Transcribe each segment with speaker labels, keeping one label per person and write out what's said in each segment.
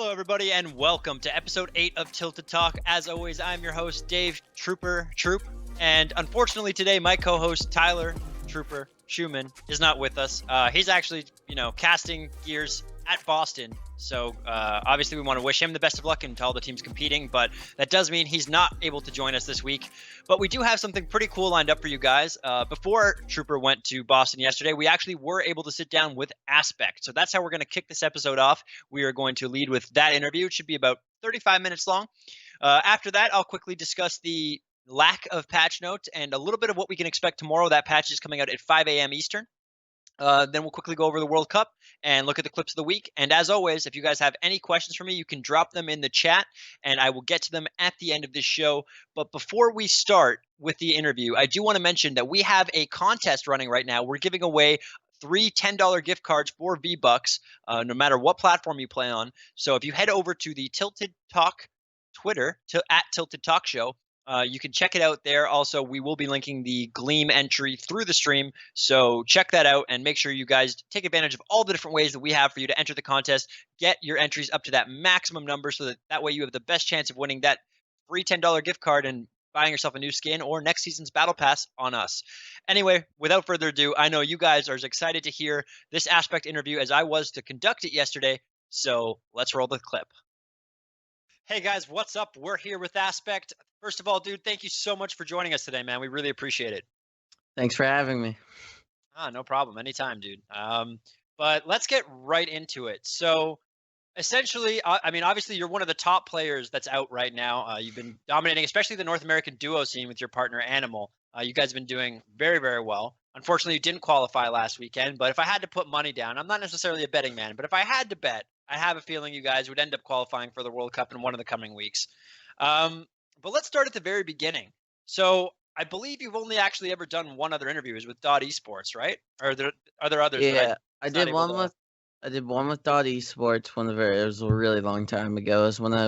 Speaker 1: Hello, everybody, and welcome to episode 8 of Tilted Talk. As always, I'm your host, Dave Throoper, and unfortunately today, my co-host, Tyler Throoper Schumann, is not with us. He's actually, casting gears at Boston, so obviously we want to wish him the best of luck and to all the teams competing, but that does mean he's not able to join us this week. But we do have something pretty cool lined up for you guys. Before Trooper went to Boston yesterday, we actually were able to sit down with Aspect. So that's how we're going to kick this episode off. We are going to lead with that interview. It should be about 35 minutes long. After that, I'll quickly discuss the lack of patch notes and a little bit of what we can expect tomorrow. That patch is coming out at 5 a.m. Eastern. Then we'll quickly go over the World Cup and look at the clips of the week. And as always, if you guys have any questions for me, you can drop them in the chat and I will get to them at the end of this show. But before we start with the interview, I do want to mention that we have a contest running right now. We're giving away 3 $10 gift cards for V-Bucks, no matter what platform you play on. So if you head over to the Tilted Talk Twitter, at Tilted Talk Show, you can check it out there. Also, we will be linking the Gleam entry through the stream. So check that out and make sure you guys take advantage of all the different ways that we have for you to enter the contest. Get your entries up to that maximum number so that way you have the best chance of winning that free $10 gift card and buying yourself a new skin or next season's Battle Pass on us. Anyway, without further ado, I know you guys are as excited to hear this Aspect interview as I was to conduct it yesterday. So let's roll the clip. Hey guys, what's up? We're here with Aspect. First of all, dude, thank you so much for joining us today, man. We really appreciate it.
Speaker 2: Thanks for having me.
Speaker 1: No problem. Anytime, dude. But let's get right into it. So essentially, obviously you're one of the top players that's out right now. You've been dominating, especially the North American duo scene with your partner Animal. You guys have been doing very, very well. Unfortunately, you didn't qualify last weekend, but if I had to put money down, I'm not necessarily a betting man, but if I had to bet, I have a feeling you guys would end up qualifying for the World Cup in one of the coming weeks. But let's start at the very beginning. So I believe you've only actually ever done one other interview, is with Dot Esports, right? Or are there others?
Speaker 2: Yeah, I did one with Dot Esports. It was a really long time ago. It was when it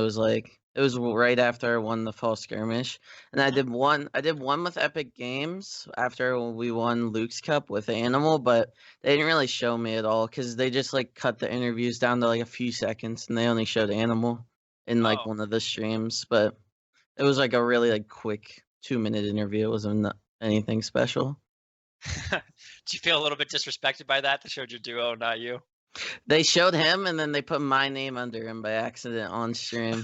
Speaker 2: was right after I won the fall skirmish, and I did one with Epic Games after we won Luke's Cup with Animal, but they didn't really show me at all because they just cut the interviews down to a few seconds, and they only showed Animal in one of the streams, but it was a really quick 2-minute interview. It wasn't anything special.
Speaker 1: Do you feel a little bit disrespected by that? They showed your duo, not you.
Speaker 2: They showed him, and then they put my name under him by accident on stream.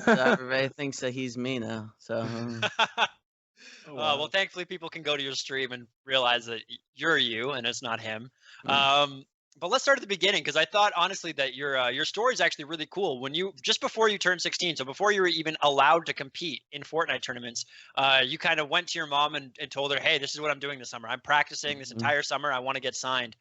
Speaker 2: So everybody thinks that he's me now. So,
Speaker 1: well, thankfully, people can go to your stream and realize that you're you, and it's not him. But let's start at the beginning, because I thought honestly that your story is actually really cool. When just before you turned 16, so before you were even allowed to compete in Fortnite tournaments, you kind of went to your mom and told her, "Hey, this is what I'm doing this summer. I'm practicing this entire summer. I want to get signed."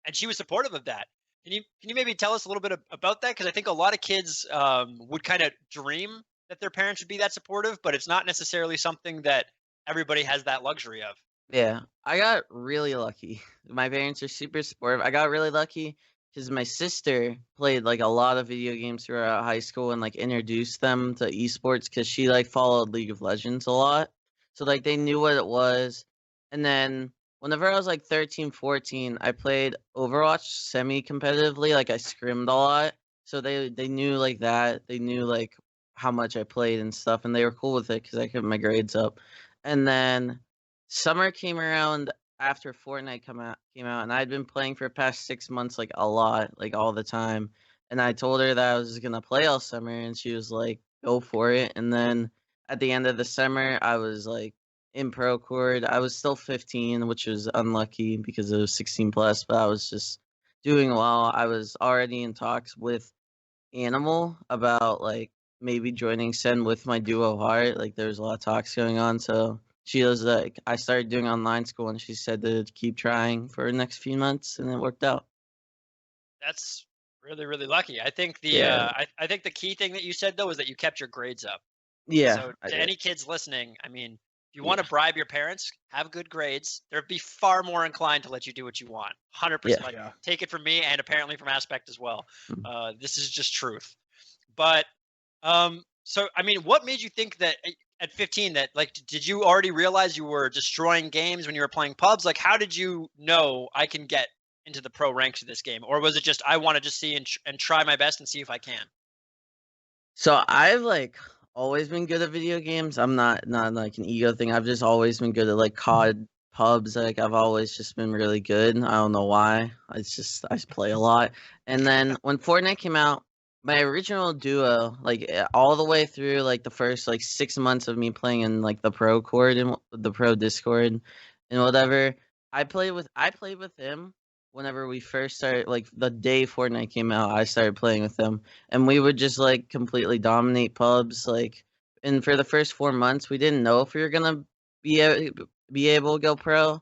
Speaker 1: And she was supportive of that. Can you maybe tell us a little bit about that? Because I think a lot of kids would kind of dream that their parents would be that supportive, but it's not necessarily something that everybody has that luxury of.
Speaker 2: Yeah, I got really lucky. My parents are super supportive. I got really lucky because my sister played a lot of video games throughout high school and introduced them to esports because she followed League of Legends a lot. So they knew what it was. And then whenever I was 13, 14, I played Overwatch semi-competitively. I scrimmed a lot. So they knew that. They knew how much I played and stuff, and they were cool with it because I kept my grades up. And then summer came around after Fortnite came out, and I'd been playing for the past 6 months a lot, all the time. And I told her that I was gonna play all summer, and she was like, "Go for it." And then at the end of the summer, I was in pro cord. I was still 15, which was unlucky because it was 16 plus, but I was just doing well. I was already in talks with Animal about maybe joining Sen with my duo Heart. There was a lot of talks going on, so she was I started doing online school, and she said to keep trying for the next few months, and it worked out.
Speaker 1: That's really, really lucky. I think I think the key thing that you said though is that you kept your grades up.
Speaker 2: Yeah.
Speaker 1: So to any kids listening, if you want to bribe your parents, have good grades. They'd be far more inclined to let you do what you want. 100%.
Speaker 2: Yeah.
Speaker 1: Take it from me and apparently from Aspect as well. This is just truth. But what made you think that at 15 that did you already realize you were destroying games when you were playing pubs? How did you know I can get into the pro ranks of this game, or was it just I want to just see and try my best and see if I can?
Speaker 2: So I've like always been good at video games. I'm not like an ego thing. I've just always been good at like COD pubs. Like I've always just been really good. I don't know why. It's just I just play a lot. And then when Fortnite came out, my original duo, like all the way through like the first like 6 months of me playing in like the pro cord and the pro Discord and whatever, I played with him whenever we first started, like the day Fortnite came out, I started playing with him, and we would just like completely dominate pubs. Like, and for the first 4 months, we didn't know if we were gonna be able to go pro,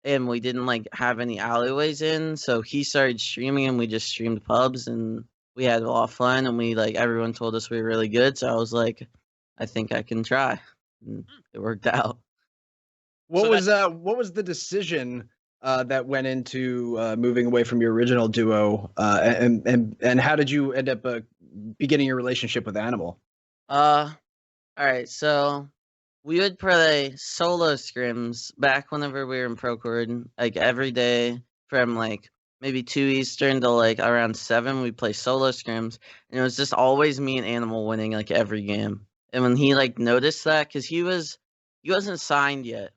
Speaker 2: and we didn't like have any alleyways in. So he started streaming, and we just streamed pubs, and we had a lot of fun. And we like everyone told us we were really good, so I was like, I think I can try. And it worked out.
Speaker 3: What
Speaker 1: So
Speaker 3: was the decision that went into moving away from your original duo, and how did you end up beginning your relationship with Animal?
Speaker 2: All right, so we would play solo scrims back whenever we were in Procord, like every day from like maybe 2 Eastern to like around 7. We'd play solo scrims, and it was just always me and Animal winning like every game. And when he like noticed that, because he wasn't signed yet,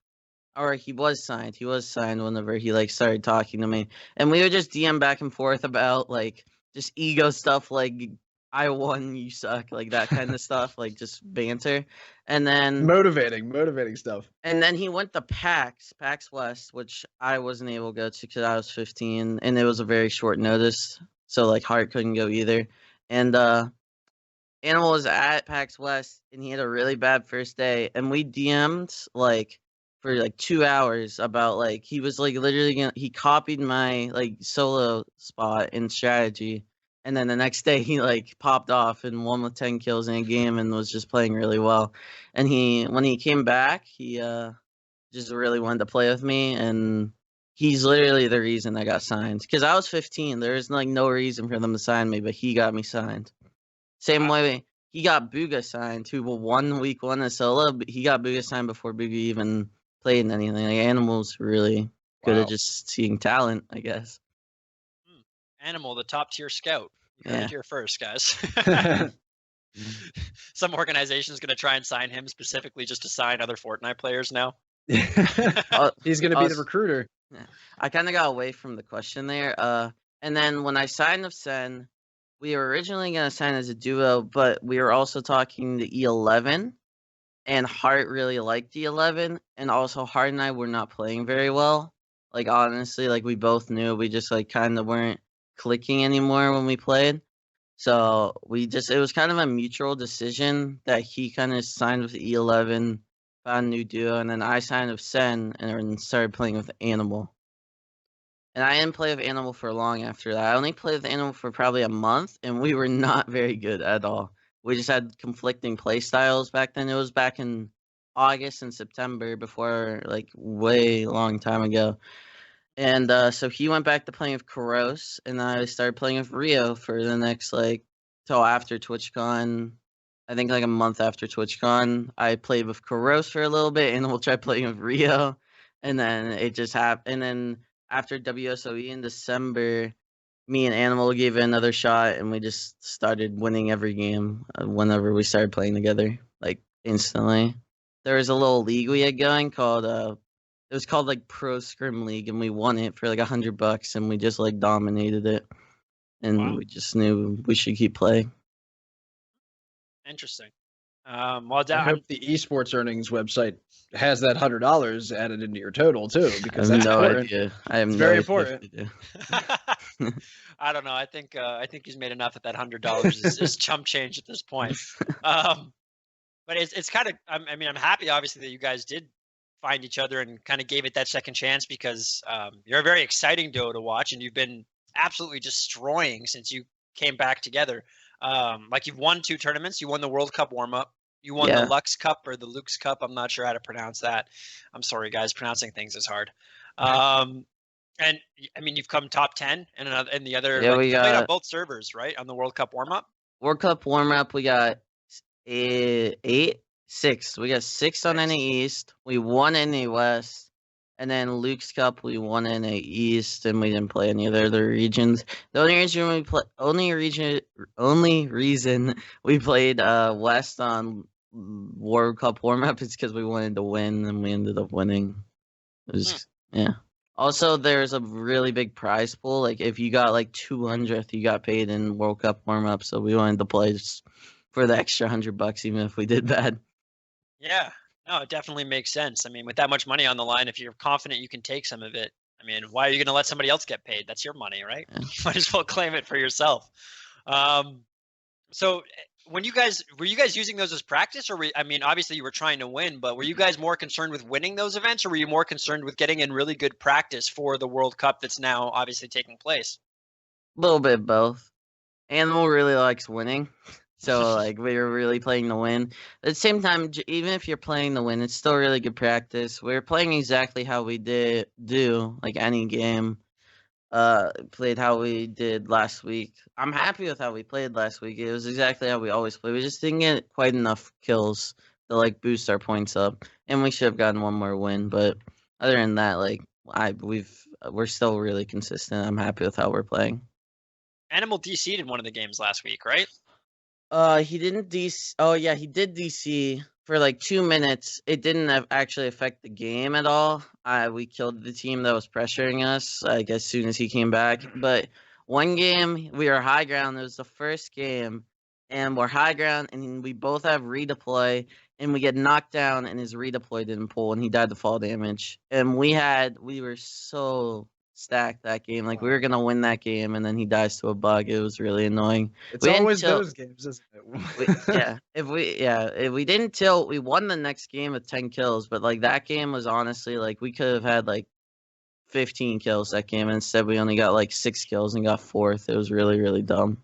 Speaker 2: or he was signed. He was signed whenever he like started talking to me, and we would just DM back and forth about like just ego stuff, like I won, you suck, like that kind of stuff, like just banter. And then
Speaker 3: Motivating stuff.
Speaker 2: and then he went to PAX West, which I wasn't able to go to because I was 15, and it was a very short notice, so like Hart couldn't go either. And Animal was at PAX West, and he had a really bad first day, and we DM'd like for like 2 hours about like he was like literally he copied my like solo spot in strategy, and then the next day he like popped off and won with 10 kills in a game and was just playing really well. And when he came back, he just really wanted to play with me, and he's literally the reason I got signed because I was 15. There was like no reason for them to sign me, but he got me signed. Same way he got Booga signed, who won week 1 in solo, but he got Booga signed before Booga even played in anything. Like, Animal's really good at just seeing talent, I guess.
Speaker 1: Animal, the top tier scout. You heard
Speaker 2: Yeah.
Speaker 1: it here first, guys. Some organization's going to try and sign him specifically just to sign other Fortnite players now.
Speaker 3: He's gonna be the recruiter.
Speaker 2: I kind of got away from the question there. And then when I signed with Sen, we were originally going to sign as a duo, but we were also talking to E11, and Hart really liked E11, and also Hart and I were not playing very well. Like, honestly, like we both knew we just like kind of weren't clicking anymore when we played. So it was kind of a mutual decision that he kind of signed with E11, found a new duo, and then I signed with Sen and started playing with Animal. And I didn't play with Animal for long after that. I only played with Animal for probably a month, and we were not very good at all. We just had conflicting play styles back then. It was back in August and September before, like, way long time ago. And so he went back to playing with Karos, and I started playing with Rio for the next, like, till after TwitchCon. I think, like, a month after TwitchCon. I played with Karos for a little bit, and we'll try playing with Rio. And then it just happened. And then after WSOE in December, me and Animal gave it another shot, and we just started winning every game whenever we started playing together, like instantly. There was a little league we had going called it was called like Pro Scrim League, and we won it for like $100, and we just like dominated it, and we just knew we should keep playing.
Speaker 1: Interesting.
Speaker 3: I hope the esports earnings website has that $100 added into your total too, because that's important.
Speaker 2: Idea. I have
Speaker 3: it's
Speaker 2: no
Speaker 3: very
Speaker 2: idea
Speaker 3: important.
Speaker 1: I don't know. I think he's made enough that $100 is chump change at this point. But it's kind of. I mean, I'm happy obviously that you guys did find each other and kind of gave it that second chance because you're a very exciting duo to watch, and you've been absolutely destroying since you came back together. Like you've won 2 tournaments. You won the World Cup warm-up. You won the Lux Cup or the Luke's Cup. I'm not sure how to pronounce that. I'm sorry, guys. Pronouncing things is hard. And I mean, you've come top 10 and the other.
Speaker 2: Yeah,
Speaker 1: you played on both servers, right? On the World Cup warm-up.
Speaker 2: World Cup warm-up, we got 6. We got 6 on NA East. We won NA West. And then Luke's Cup, we won in a East, and we didn't play any of the other regions. The only reason we played West on World Cup warm up is because we wanted to win, and we ended up winning. It was yeah. Also, there's a really big prize pool. Like if you got like 200th, you got paid in World Cup warm up. So we wanted to play just for the extra $100, even if we did bad.
Speaker 1: Yeah, no, it definitely makes sense. I mean, with that much money on the line, if you're confident you can take some of it, I mean, why are you going to let somebody else get paid? That's your money, right?
Speaker 2: Yeah.
Speaker 1: You might as well claim it for yourself. So when were you guys using those as practice, or I mean, obviously you were trying to win, but were you guys more concerned with winning those events, or were you more concerned with getting in really good practice for the World Cup that's now obviously taking place?
Speaker 2: A little bit of both. Animal really likes winning. So, like, we were really playing to win. At the same time, even if you're playing to win, it's still really good practice. We were playing exactly how we do, like any game. Played how we did last week. I'm happy with how we played last week. It was exactly how we always play. We just didn't get quite enough kills to, like, boost our points up. And we should have gotten one more win. But other than that, like, we're still really consistent. I'm happy with how we're playing.
Speaker 1: Animal DC'd in one of the games last week, right?
Speaker 2: He didn't DC. Oh yeah, he did DC for like 2 minutes. It didn't actually affect the game at all. We killed the team that was pressuring us, like as soon as he came back. But one game we were high ground. It was the first game, and we're high ground, and we both have redeploy, and we get knocked down, and his redeploy didn't pull, and he died to fall damage. And we were so stacked that game. Like we were gonna win that game, and then he dies to a bug. It was really annoying.
Speaker 3: It's always those games, isn't it?
Speaker 2: If we didn't tilt, we won the next game with 10 kills. But like that game was honestly like we could have had like 15 kills that game, and instead we only got like 6 kills and got fourth. It was really, really dumb.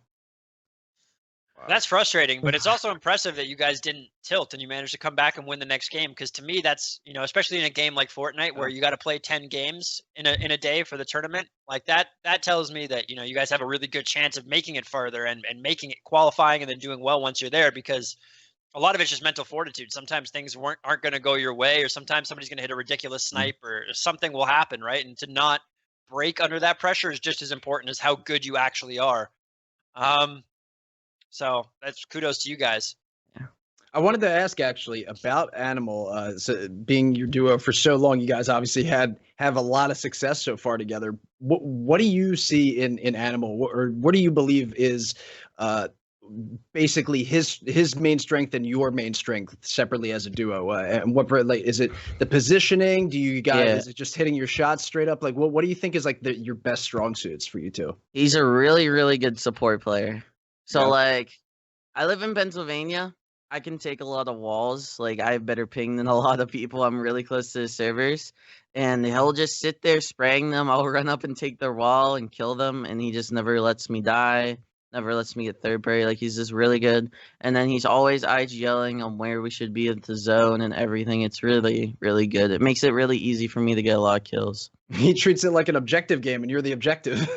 Speaker 1: That's frustrating, but it's also impressive that you guys didn't tilt and you managed to come back and win the next game. Because to me, that's, you know, especially in a game like Fortnite where you got to play 10 games in a day for the tournament, like that tells me that, you know, you guys have a really good chance of making it farther and making it, qualifying, and then doing well once you're there. Because a lot of it's just mental fortitude. Sometimes things aren't going to go your way, or sometimes somebody's going to hit a ridiculous snipe, or something will happen, right? And to not break under that pressure is just as important as how good you actually are. So that's kudos to you guys.
Speaker 3: Yeah. I wanted to ask actually about Animal. So being your duo for so long, you guys obviously have a lot of success so far together. What do you see in Animal, or what do you believe is basically his main strength and your main strength separately as a duo? And what, like, is it the positioning? Do you guys, is it just hitting your shots straight up? Like, what do you think is like your best strong suits for you two?
Speaker 2: He's a really, really good support player. So, like, I live in Pennsylvania. I can take a lot of walls. Like, I have better ping than a lot of people. I'm really close to the servers. And he'll just sit there spraying them. I'll run up and take their wall and kill them. And he just never lets me die. Never lets me get third party. Like, he's just really good. And then he's always IGLing on where we should be in the zone and everything. It's really, really good. It makes it really easy for me to get a lot of kills.
Speaker 3: He treats it like an objective game, and you're the objective.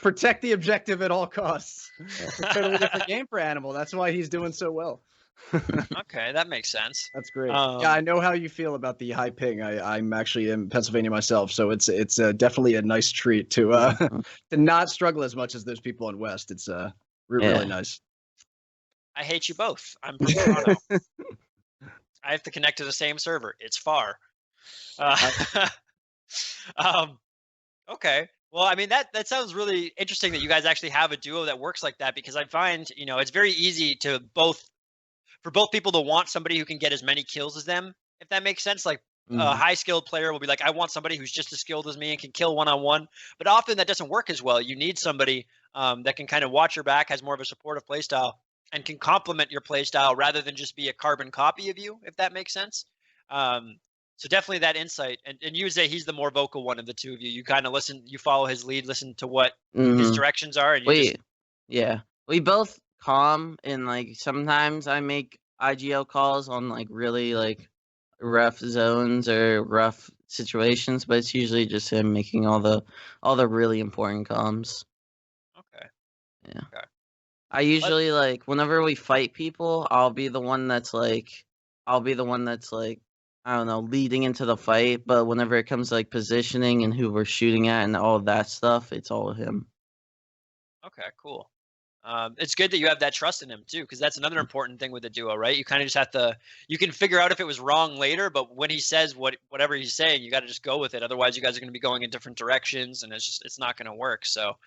Speaker 3: Protect the objective at all costs. It's a totally different game for Animal. That's why he's doing so well.
Speaker 1: Okay, that makes sense.
Speaker 3: That's great. Yeah, I know how you feel about the high ping. I'm actually in Pennsylvania myself, so it's definitely a nice treat to to not struggle as much as those people in West. It's really nice.
Speaker 1: I hate you both. I'm from Toronto. I have to connect to the same server. It's far. Okay. Well, I mean, that sounds really interesting that you guys actually have a duo that works like that, because I find, you know, it's very easy for both people to want somebody who can get as many kills as them, if that makes sense. Like a high skilled player will be like, I want somebody who's just as skilled as me and can kill one-on-one. But often that doesn't work as well. You need somebody that can kind of watch your back, has more of a supportive playstyle, and can complement your playstyle rather than just be a carbon copy of you, if that makes sense. So definitely that insight. And you would say he's the more vocal one of the two of you. You kind of listen, you follow his lead, listen to what his directions are. And
Speaker 2: we both calm, and like sometimes I make IGL calls on like really like rough zones or rough situations, but it's usually just him making all the really important comms.
Speaker 1: Okay.
Speaker 2: Yeah. Okay. I usually like whenever we fight people, I'll be the one that's like I don't know, leading into the fight. But whenever it comes to like positioning and who we're shooting at and all of that stuff, it's all him.
Speaker 1: Okay, cool. It's good that you have that trust in him too, because that's another important thing with the duo, right? You kind of just have to. You can figure out if it was wrong later, but when he says whatever he's saying, you got to just go with it. Otherwise, you guys are going to be going in different directions, and it's not going to work. So,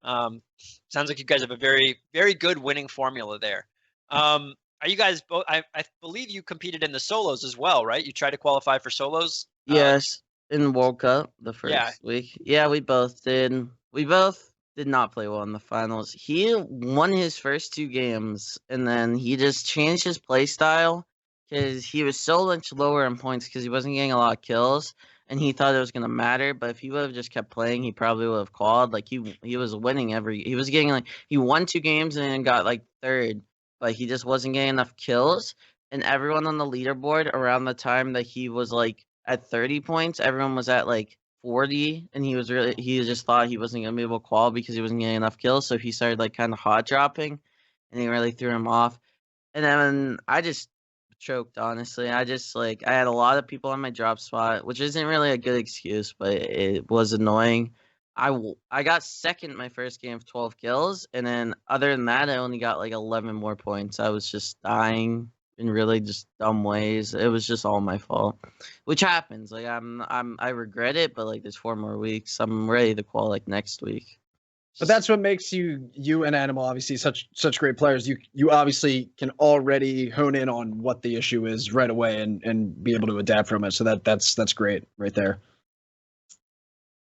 Speaker 1: sounds like you guys have a very very good winning formula there. Are you guys both? I believe you competed in the solos as well, right? You tried to qualify for solos.
Speaker 2: Yes, in the World Cup the
Speaker 1: Yeah.
Speaker 2: first week. Yeah, we both did. We both did not play well in the finals. He won his first 2 games, and then he just changed his play style because he was so much lower in points because he wasn't getting a lot of kills, and he thought it was gonna matter. But if he would have just kept playing, he probably would have qualified. Like he was winning every. He was getting like he won 2 games and then got like third, but he just wasn't getting enough kills. And everyone on the leaderboard around the time that he was like at 30 points, everyone was at like 40, and he just thought he wasn't gonna be able to qual because he wasn't getting enough kills. So he started like kind of hot dropping, and he really threw him off. And then I just choked, honestly. I just like I had a lot of people on my drop spot, which isn't really a good excuse, but it was annoying. I got second my first game of 12 kills, and then other than that, I only got like 11 more points. I was just dying in really just dumb ways. It was just all my fault, which happens. Like I regret it, but like there's 4 more weeks. I'm ready to qual like next week.
Speaker 3: But that's what makes you and Animal obviously such great players. You obviously can already hone in on what the issue is right away and be able to adapt from it. So that's great right there.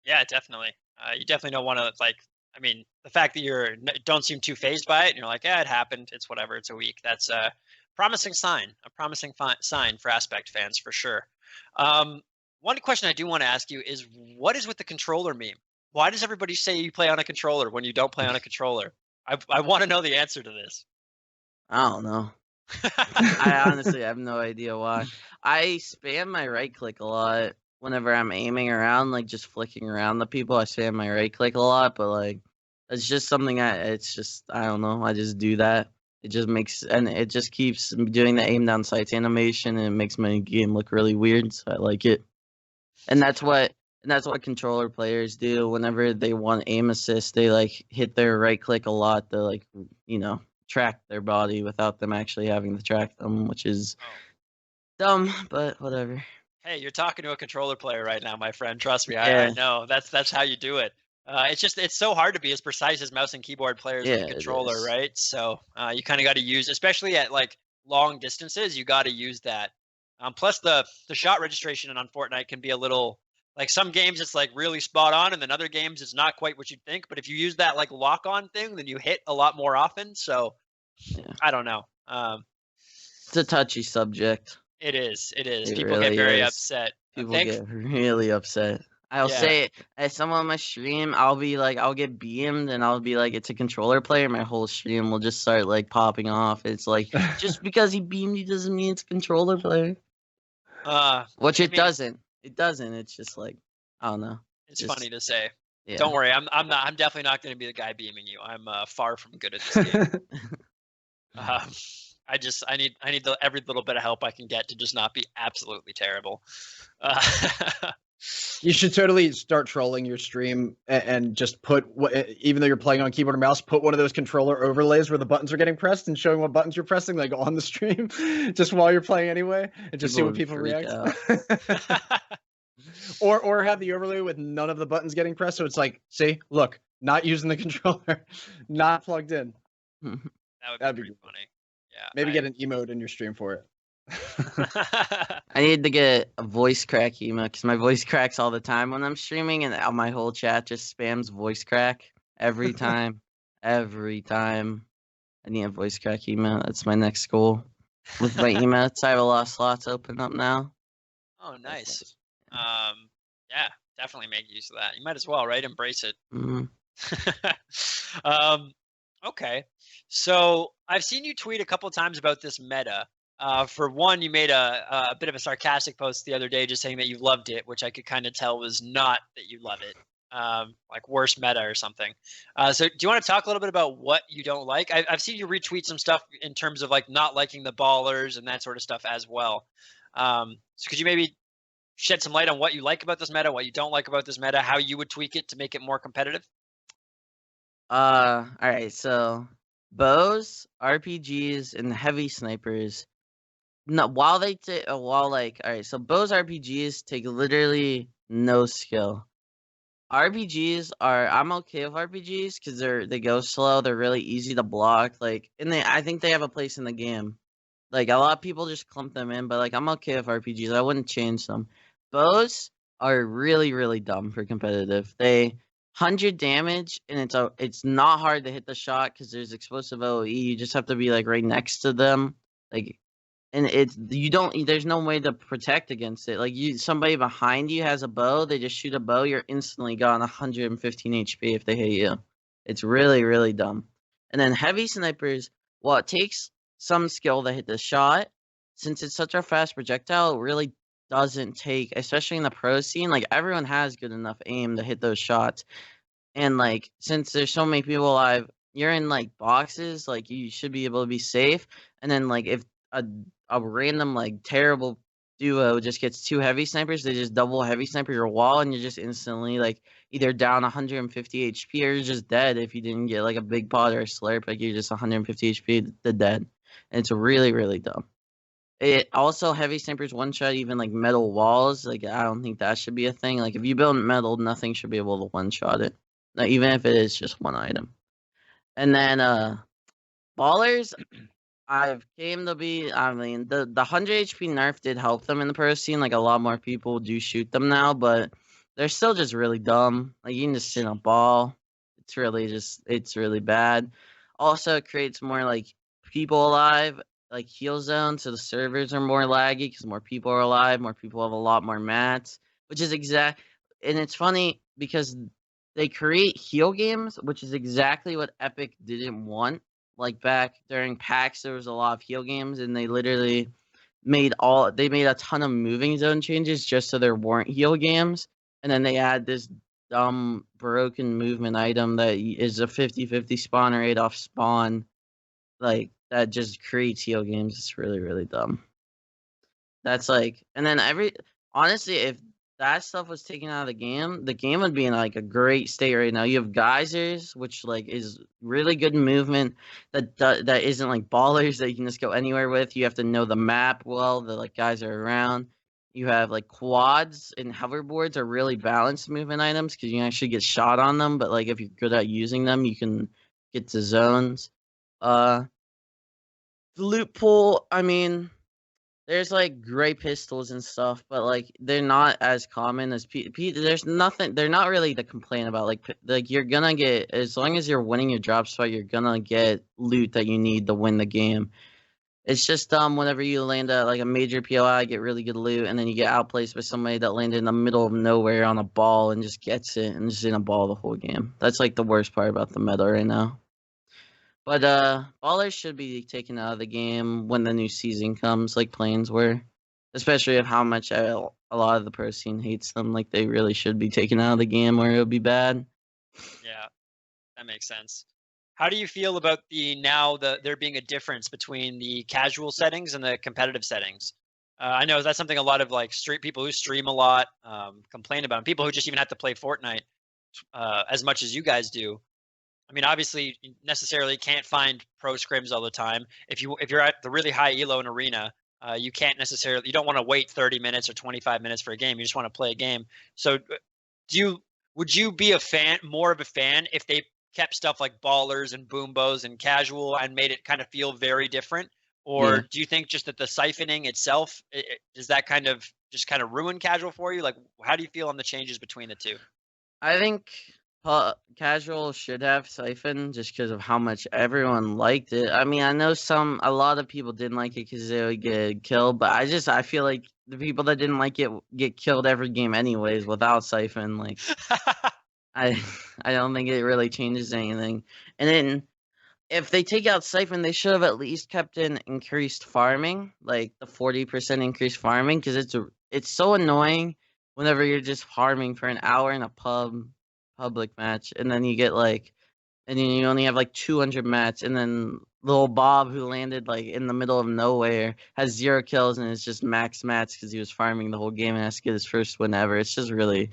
Speaker 1: Yeah, definitely. You definitely don't want to like. I mean, the fact that you don't seem too phased by it, and you're like, yeah, it happened. It's whatever. It's a week. That's a promising sign. A promising sign for Aspect fans for sure. One question I do want to ask you is, what is with the controller meme? Why does everybody say you play on a controller when you don't play on a controller? I want to know the answer to this.
Speaker 2: I don't know. I honestly have no idea why. I spam my right click a lot whenever I'm aiming around, like just flicking around the people. I spam my right click a lot, but like it's just something it's just I don't know. I just do that. It just makes and it just keeps doing the aim down sights animation, and it makes my game look really weird. So I like it, and that's what controller players do whenever they want aim assist. They like hit their right click a lot to like track their body without them actually having to track them, which is dumb, but whatever.
Speaker 1: Hey, you're talking to a controller player right now, my friend. Trust me, I
Speaker 2: Yeah.
Speaker 1: know. That's how you do it. It's so hard to be as precise as mouse and keyboard players with
Speaker 2: Yeah,
Speaker 1: a
Speaker 2: it
Speaker 1: controller,
Speaker 2: is.
Speaker 1: right? So you kind of got to use, especially at like long distances, you got to use that. Plus the shot registration on Fortnite can be a little like some games it's like really spot on, and then other games it's not quite what you'd think. But if you use that like lock on thing, then you hit a lot more often. So
Speaker 2: Yeah.
Speaker 1: I don't know.
Speaker 2: It's a touchy subject.
Speaker 1: It is. It is.
Speaker 2: It
Speaker 1: People
Speaker 2: really
Speaker 1: get very
Speaker 2: is.
Speaker 1: upset.
Speaker 2: People get really upset. I'll
Speaker 1: Yeah.
Speaker 2: say as someone on my stream, I'll be like, I'll get beamed, and I'll be like, it's a controller player. My whole stream will just start like popping off. It's like just because he beamed you doesn't mean it's a controller player. Which it doesn't. It doesn't. It's just like I don't know.
Speaker 1: It's funny to say.
Speaker 2: Yeah.
Speaker 1: Don't worry, I'm definitely not going to be the guy beaming you. I'm far from good at this game. I need every little bit of help I can get to just not be absolutely terrible.
Speaker 3: You should totally start trolling your stream and just put even though you're playing on keyboard and mouse, put one of those controller overlays where the buttons are getting pressed and showing what buttons you're pressing, like on the stream, just while you're playing anyway, and just see what people react. Or have the overlay with none of the buttons getting pressed, so it's like, see, look, not using the controller, not plugged in.
Speaker 1: That'd be pretty funny. Yeah.
Speaker 3: Maybe get an emote in your stream for it.
Speaker 2: I need to get a voice crack emote because my voice cracks all the time when I'm streaming, and my whole chat just spams voice crack every time. Every time. I need a voice crack emote. That's my next goal. With my emotes, I have a lot of slots open up now.
Speaker 1: Oh, nice. Yeah, definitely make use of that. You might as well, right? Embrace it.
Speaker 2: Mm-hmm.
Speaker 1: Okay. So I've seen you tweet a couple times about this meta. For one, you made a bit of a sarcastic post the other day just saying that you loved it, which I could kind of tell was not that you love it. Like worst meta or something. So do you want to talk a little bit about what you don't like? I've seen you retweet some stuff in terms of like not liking the ballers and that sort of stuff as well. So could you maybe shed some light on what you like about this meta, what you don't like about this meta, how you would tweak it to make it more competitive?
Speaker 2: All right. So bows, RPGs, and heavy snipers. No, while they take, while like, all right. So bows RPGs take literally no skill. RPGs are I'm okay with RPGs because they go slow. They're really easy to block. Like, and I think they have a place in the game. Like a lot of people just clump them in, but like I'm okay with RPGs. I wouldn't change them. Bows are really really dumb for competitive. They 100 damage and it's not hard to hit the shot because there's explosive OE. You just have to be like right next to them. Like and it's you don't there's no way to protect against it. Like somebody behind you has a bow, they just shoot a bow, you're instantly gone 115 HP if they hit you. It's really really dumb. And then heavy snipers, well, it takes some skill to hit the shot. Since it's such a fast projectile, it really doesn't take, especially in the pro scene, like everyone has good enough aim to hit those shots. And like since there's so many people alive, you're in like boxes, like you should be able to be safe. And then like if a random like terrible duo just gets two heavy snipers, they just double heavy sniper your wall, and you're just instantly like either down 150 HP or you're just dead if you didn't get like a big pot or a slurp. Like you're just 150 HP the dead, and it's really really dumb. It also heavy snipers one shot even like metal walls. Like I don't think that should be a thing. Like if you build metal, nothing should be able to one shot it. Like, even if it is just one item. And then ballers, I've came to be. I mean, the 100 HP nerf did help them in the pro scene. Like a lot more people do shoot them now, but they're still just really dumb. Like you can just sit on a ball. It's really bad. Also, it creates more like people alive, like heal zones, so the servers are more laggy because more people are alive. More people have a lot more mats, which is exact. And it's funny because they create heal games, which is exactly what Epic didn't want. Like back during PAX, there was a lot of heal games, and they literally made a ton of moving zone changes just so there weren't heal games. And then they add this dumb broken movement item that is a 50-50 spawn or 8 off spawn, like that just creates heal games. It's really really dumb. That's like, and then honestly, if that stuff was taken out of the game would be in like a great state right now. You have geysers, which like is really good movement that isn't like ballers that you can just go anywhere with. You have to know the map well. The like guys are around. You have like quads and hoverboards are really balanced movement items because you can actually get shot on them. But like if you're good at using them, you can get to zones. The loot pool, I mean, there's like gray pistols and stuff, but like they're not as common as there's nothing. They're not really to complain about. Like you're gonna get, as long as you're winning your drop spot, you're gonna get loot that you need to win the game. It's just whenever you land at like a major POI, get really good loot, and then you get outplaced by somebody that landed in the middle of nowhere on a ball and just gets it and just in a ball the whole game. That's like the worst part about the meta right now. But ballers should be taken out of the game when the new season comes, like planes were. Especially of how much a lot of the pro scene hates them. Like they really should be taken out of the game, or it would be bad.
Speaker 1: Yeah, that makes sense. How do you feel about there being a difference between the casual settings and the competitive settings? I know that's something a lot of like people who stream a lot complain about, and people who just even have to play Fortnite as much as you guys do. I mean, obviously, you necessarily can't find pro scrims all the time. If you're at the really high elo in arena, you don't want to wait 30 minutes or 25 minutes for a game. You just want to play a game. So, would you be more of a fan if they kept stuff like ballers and boom bows and casual and made it kind of feel very different? Or
Speaker 2: Yeah.
Speaker 1: do you think just that the siphoning itself does that kind of ruin casual for you? Like, how do you feel on the changes between the two?
Speaker 2: I think casual should have siphon just because of how much everyone liked it. I mean, I know a lot of people didn't like it because they would get killed, but I feel like the people that didn't like it get killed every game anyways without siphon. Like I I don't think it really changes anything. And then if they take out siphon, they should have at least kept in increased farming, like the 40% increased farming, because it's so annoying whenever you're just farming for an hour in a public match, and then you get like, and then you only have like 200 mats, and then little Bob who landed like in the middle of nowhere, has 0 kills and is just max mats because he was farming the whole game and has to get his first win ever. It's really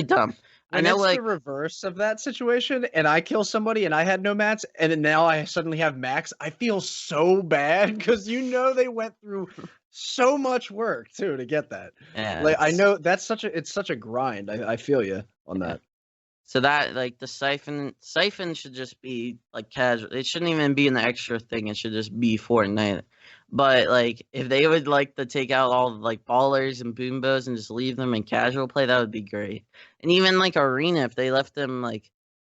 Speaker 2: dumb. I
Speaker 3: When
Speaker 2: know,
Speaker 3: it's
Speaker 2: like,
Speaker 3: the reverse of that situation, and I kill somebody and I had no mats, and then now I suddenly have max, I feel so bad because they went through so much work too to get that.
Speaker 2: yeah,
Speaker 3: Like I know that's it's such a grind. I feel you on
Speaker 2: yeah.
Speaker 3: that.
Speaker 2: So that like the siphon should just be like casual. It shouldn't even be an extra thing. It should just be Fortnite. But like if they would like to take out all like ballers and boombos and just leave them in casual play, that would be great. And even like arena, if they left them like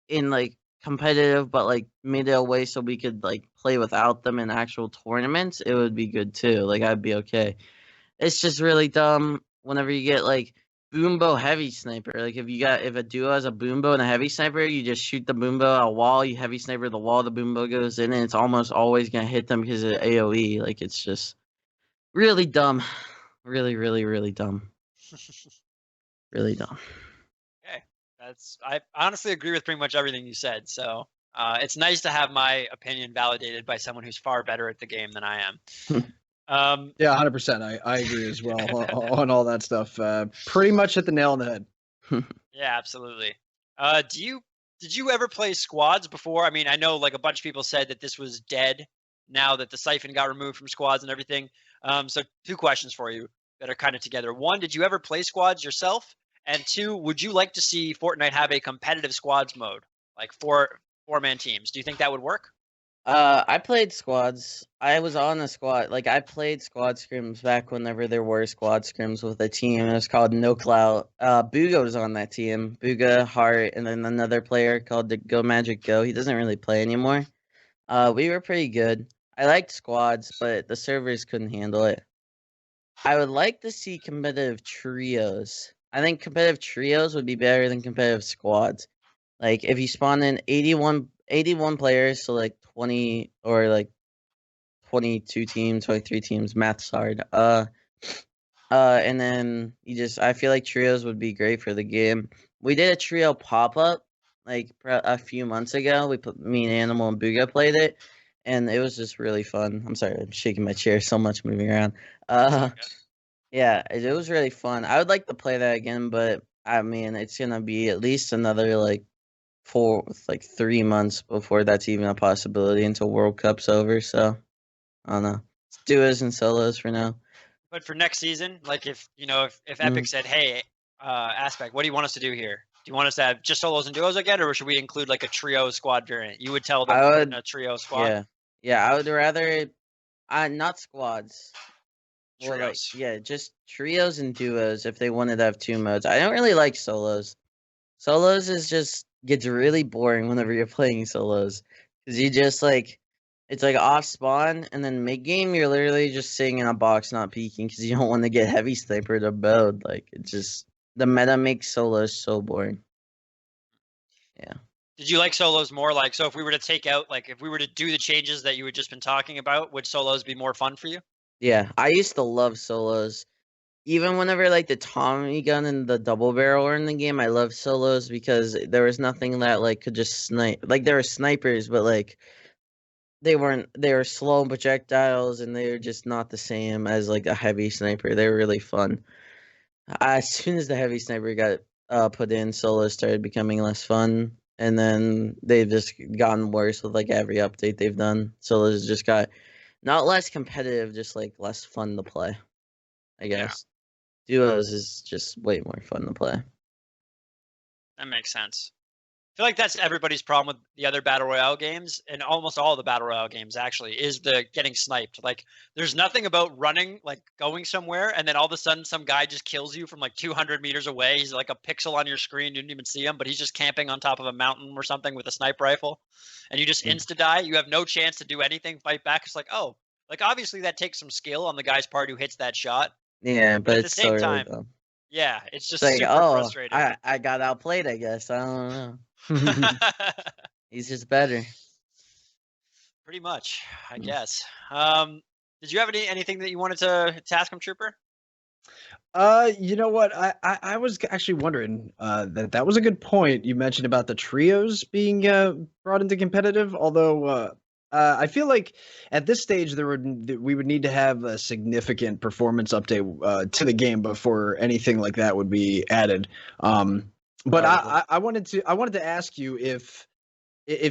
Speaker 2: in like competitive but like made it away so we could like play without them in actual tournaments, it would be good too. Like I'd be okay. It's just really dumb whenever you get like boombo heavy sniper. Like if a duo has a boombo and a heavy sniper, you just shoot the boombo at a wall, you heavy sniper the wall, the boombo goes in, and it's almost always gonna hit them because of AoE. Like it's just really dumb. Really, really, really dumb. Really dumb.
Speaker 1: Okay, I honestly agree with pretty much everything you said. So it's nice to have my opinion validated by someone who's far better at the game than I am.
Speaker 3: Yeah, 100%. I agree as well on all that stuff. Pretty much hit the nail on the head.
Speaker 1: Yeah, absolutely. Did you ever play squads before? I mean, I know like a bunch of people said that this was dead now that the siphon got removed from squads and everything. So 2 questions for you that are kind of together. 1, did you ever play squads yourself? And 2, would you like to see Fortnite have a competitive squads mode, like four-man teams? Do you think that would work?
Speaker 2: I played squads. I was on a squad. Like I played squad scrims back whenever there were squad scrims with a team. It was called No Clout. Booga was on that team. Booga, Hart, and then another player called the Go Magic Go. He doesn't really play anymore. We were pretty good. I liked squads, but the servers couldn't handle it. I would like to see competitive trios. I think competitive trios would be better than competitive squads. Like if you spawn in 81 players, so like 20 or like 22 teams, 23 teams, math's hard. And then I feel like trios would be great for the game. We did a trio pop up like a few months ago. Me and Animal and Booga played it, and it was just really fun. I'm sorry, I'm shaking my chair so much moving around. Yeah, it was really fun. I would like to play that again, but I mean, it's gonna be at least another like 3 months before that's even a possibility until World Cup's over. So I don't know. It's duos and solos for now.
Speaker 1: But for next season, like if Epic said, "Hey, Aspect, what do you want us to do here? Do you want us to have just solos and duos again, or should we include like a trio squad variant?" You would tell them
Speaker 2: I
Speaker 1: to put
Speaker 2: would,
Speaker 1: in a trio squad.
Speaker 2: yeah. I would rather, not squads. Well, like,
Speaker 1: Trios.
Speaker 2: yeah, just trios and duos if they wanted to have 2 modes. I don't really like solos. Solos gets really boring whenever you're playing solos because you just like it's like off spawn and then mid game you're literally just sitting in a box not peeking because you don't want to get heavy snipered or bowed. Like the meta makes solos so boring. Yeah.
Speaker 1: Did you like solos more? Like, so if we were to take out, like, if we were to do the changes that you had just been talking about, would solos be more fun for you?
Speaker 2: Yeah, I used to love solos. Even whenever like the Tommy gun and the double barrel were in the game, I loved solos because there was nothing that like could just snipe. Like there were snipers, but like they were slow projectiles and they were just not the same as like a heavy sniper. They were really fun. As soon as the heavy sniper got put in, solos started becoming less fun. And then they've just gotten worse with like every update they've done. Solos just got not less competitive, just like less fun to play, I guess. Duos is just way more fun to play.
Speaker 1: That makes sense. I feel like that's everybody's problem with the other battle royale games, and almost all the battle royale games actually, is the getting sniped. Like, there's nothing about running, like going somewhere, and then all of a sudden some guy just kills you from like 200 meters away. He's like a pixel on your screen, you didn't even see him, but he's just camping on top of a mountain or something with a sniper rifle, and you just insta die. You have no chance to do anything, fight back. It's like, oh, like obviously that takes some skill on the guy's part who hits that shot.
Speaker 2: Yeah, but
Speaker 1: at the
Speaker 2: it's
Speaker 1: same
Speaker 2: so
Speaker 1: time,
Speaker 2: really dumb.
Speaker 1: yeah, it's just
Speaker 2: It's like,
Speaker 1: super
Speaker 2: oh,
Speaker 1: frustrating.
Speaker 2: I got outplayed, I guess. I don't know. He's just better.
Speaker 1: Pretty much, I guess. Did you have anything that you wanted to ask him, Trooper?
Speaker 3: You know what? I was actually wondering that was a good point you mentioned about the trios being brought into competitive. Although I feel like at this stage we would need to have a significant performance update to the game before anything like that would be added. But
Speaker 2: Probably.
Speaker 3: I wanted to ask you if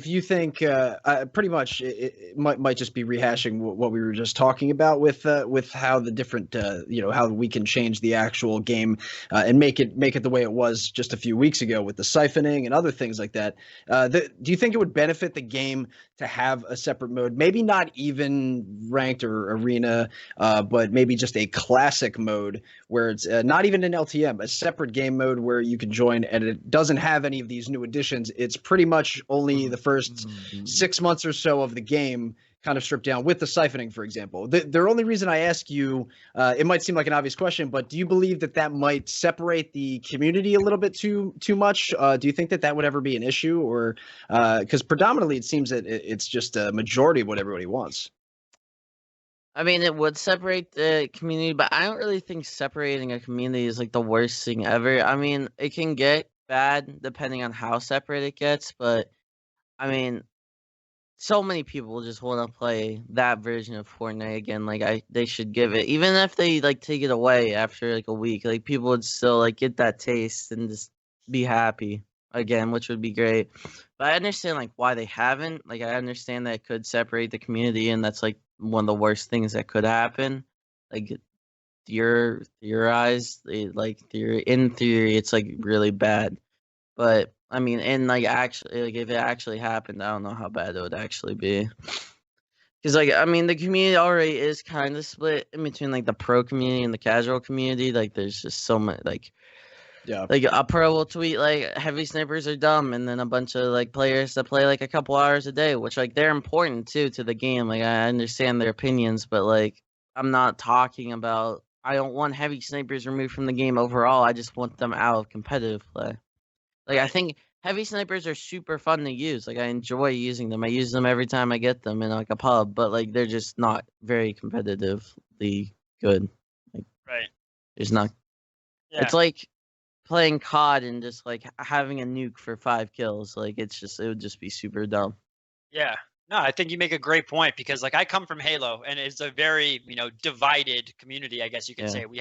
Speaker 3: you think pretty much it might just be rehashing what we were just talking about with how the different how we can change the actual game and make it the way it was just a few weeks ago with the siphoning and other things like that. Do you think it would benefit the game to have a separate mode, maybe not even ranked or arena, but maybe just a classic mode where it's not even an LTM, a separate game mode where you can join, and it doesn't have any of these new additions. It's pretty much only the first 6 months or so of the game kind of stripped down with the siphoning, for example. The only reason I ask you, it might seem like an obvious question, but do you believe that might separate the community a little bit too much? Do you think that would ever be an issue, or because predominantly it seems that it's just a majority of what everybody wants?
Speaker 2: I mean, it would separate the community, but I don't really think separating a community is like the worst thing ever. I mean, it can get bad depending on how separate it gets, but I mean, so many people just want to play that version of Fortnite again. Like, they should give it, even if they like take it away after like a week. Like, people would still like get that taste and just be happy again, which would be great. But I understand like why they haven't. Like, I understand that it could separate the community, and that's like one of the worst things that could happen. Like, your eyes, in theory, it's like really bad. But I mean, and like actually, like if it actually happened, I don't know how bad it would actually be. Because like I mean, the community already is kind of split in between like the pro community and the casual community. Like there's just so much
Speaker 3: Yeah.
Speaker 2: like a pro will tweet like heavy snipers are dumb, and then a bunch of like players that play like a couple hours a day, which like they're important too to the game. Like I understand their opinions, but like I'm not talking about. I don't want heavy snipers removed from the game overall. I just want them out of competitive play. Like, I think heavy snipers are super fun to use. Like, I enjoy using them. I use them every time I get them in, like, a pub, but, like, they're just not very competitively good. Like,
Speaker 1: Right.
Speaker 2: there's not.
Speaker 1: Yeah.
Speaker 2: It's like playing COD and just, like, having a nuke for 5 kills. Like, it would just be super dumb.
Speaker 1: Yeah. No, I think you make a great point because like I come from Halo and it's a very, divided community, I guess you could
Speaker 2: Yeah.
Speaker 1: say. We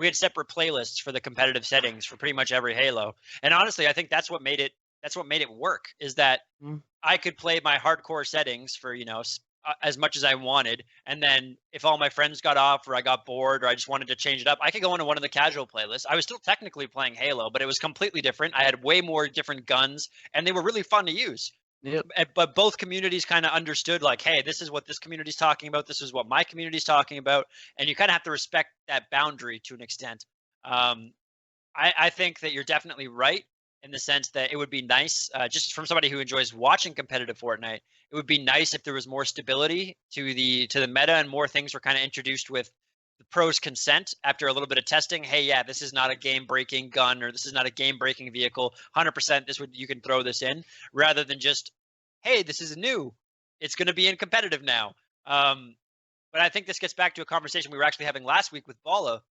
Speaker 1: had separate playlists for the competitive settings for pretty much every Halo. And honestly, I think that's what made it work is that
Speaker 2: Mm.
Speaker 1: I could play my hardcore settings for, as much as I wanted. And then if all my friends got off or I got bored or I just wanted to change it up, I could go into one of the casual playlists. I was still technically playing Halo, but it was completely different. I had way more different guns and they were really fun to use.
Speaker 2: Yep.
Speaker 1: But both communities kind of understood like, hey, this is what this community's talking about, this is what my community's talking about, and you kind of have to respect that boundary to an extent. I think that you're definitely right in the sense that it would be nice, just from somebody who enjoys watching competitive Fortnite, it would be nice if there was more stability to the meta and more things were kind of introduced with the pros' consent after a little bit of testing. Hey, yeah, this is not a game-breaking gun or this is not a game-breaking vehicle. 100%, you can throw this in, rather than just, hey, this is new. It's going to be in competitive now. But I think this gets back to a conversation we were actually having last week with Bala.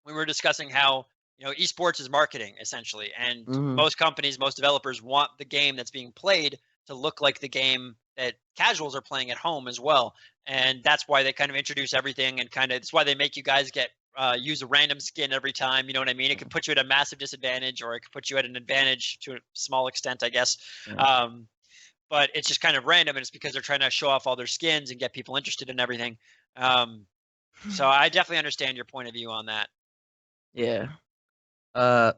Speaker 1: We were discussing how esports is marketing essentially, and most companies, most developers want the game that's being played to look like the game that casuals are playing at home as well. And that's why they kind of introduce everything, and it's why they make you guys use a random skin every time. You know what I mean? It could put you at a massive disadvantage, or it could put you at an advantage to a small extent, I guess.
Speaker 2: Yeah.
Speaker 1: But it's just kind of random, and it's because they're trying to show off all their skins and get people interested in everything. So I definitely understand your point of view on that.
Speaker 2: Yeah. The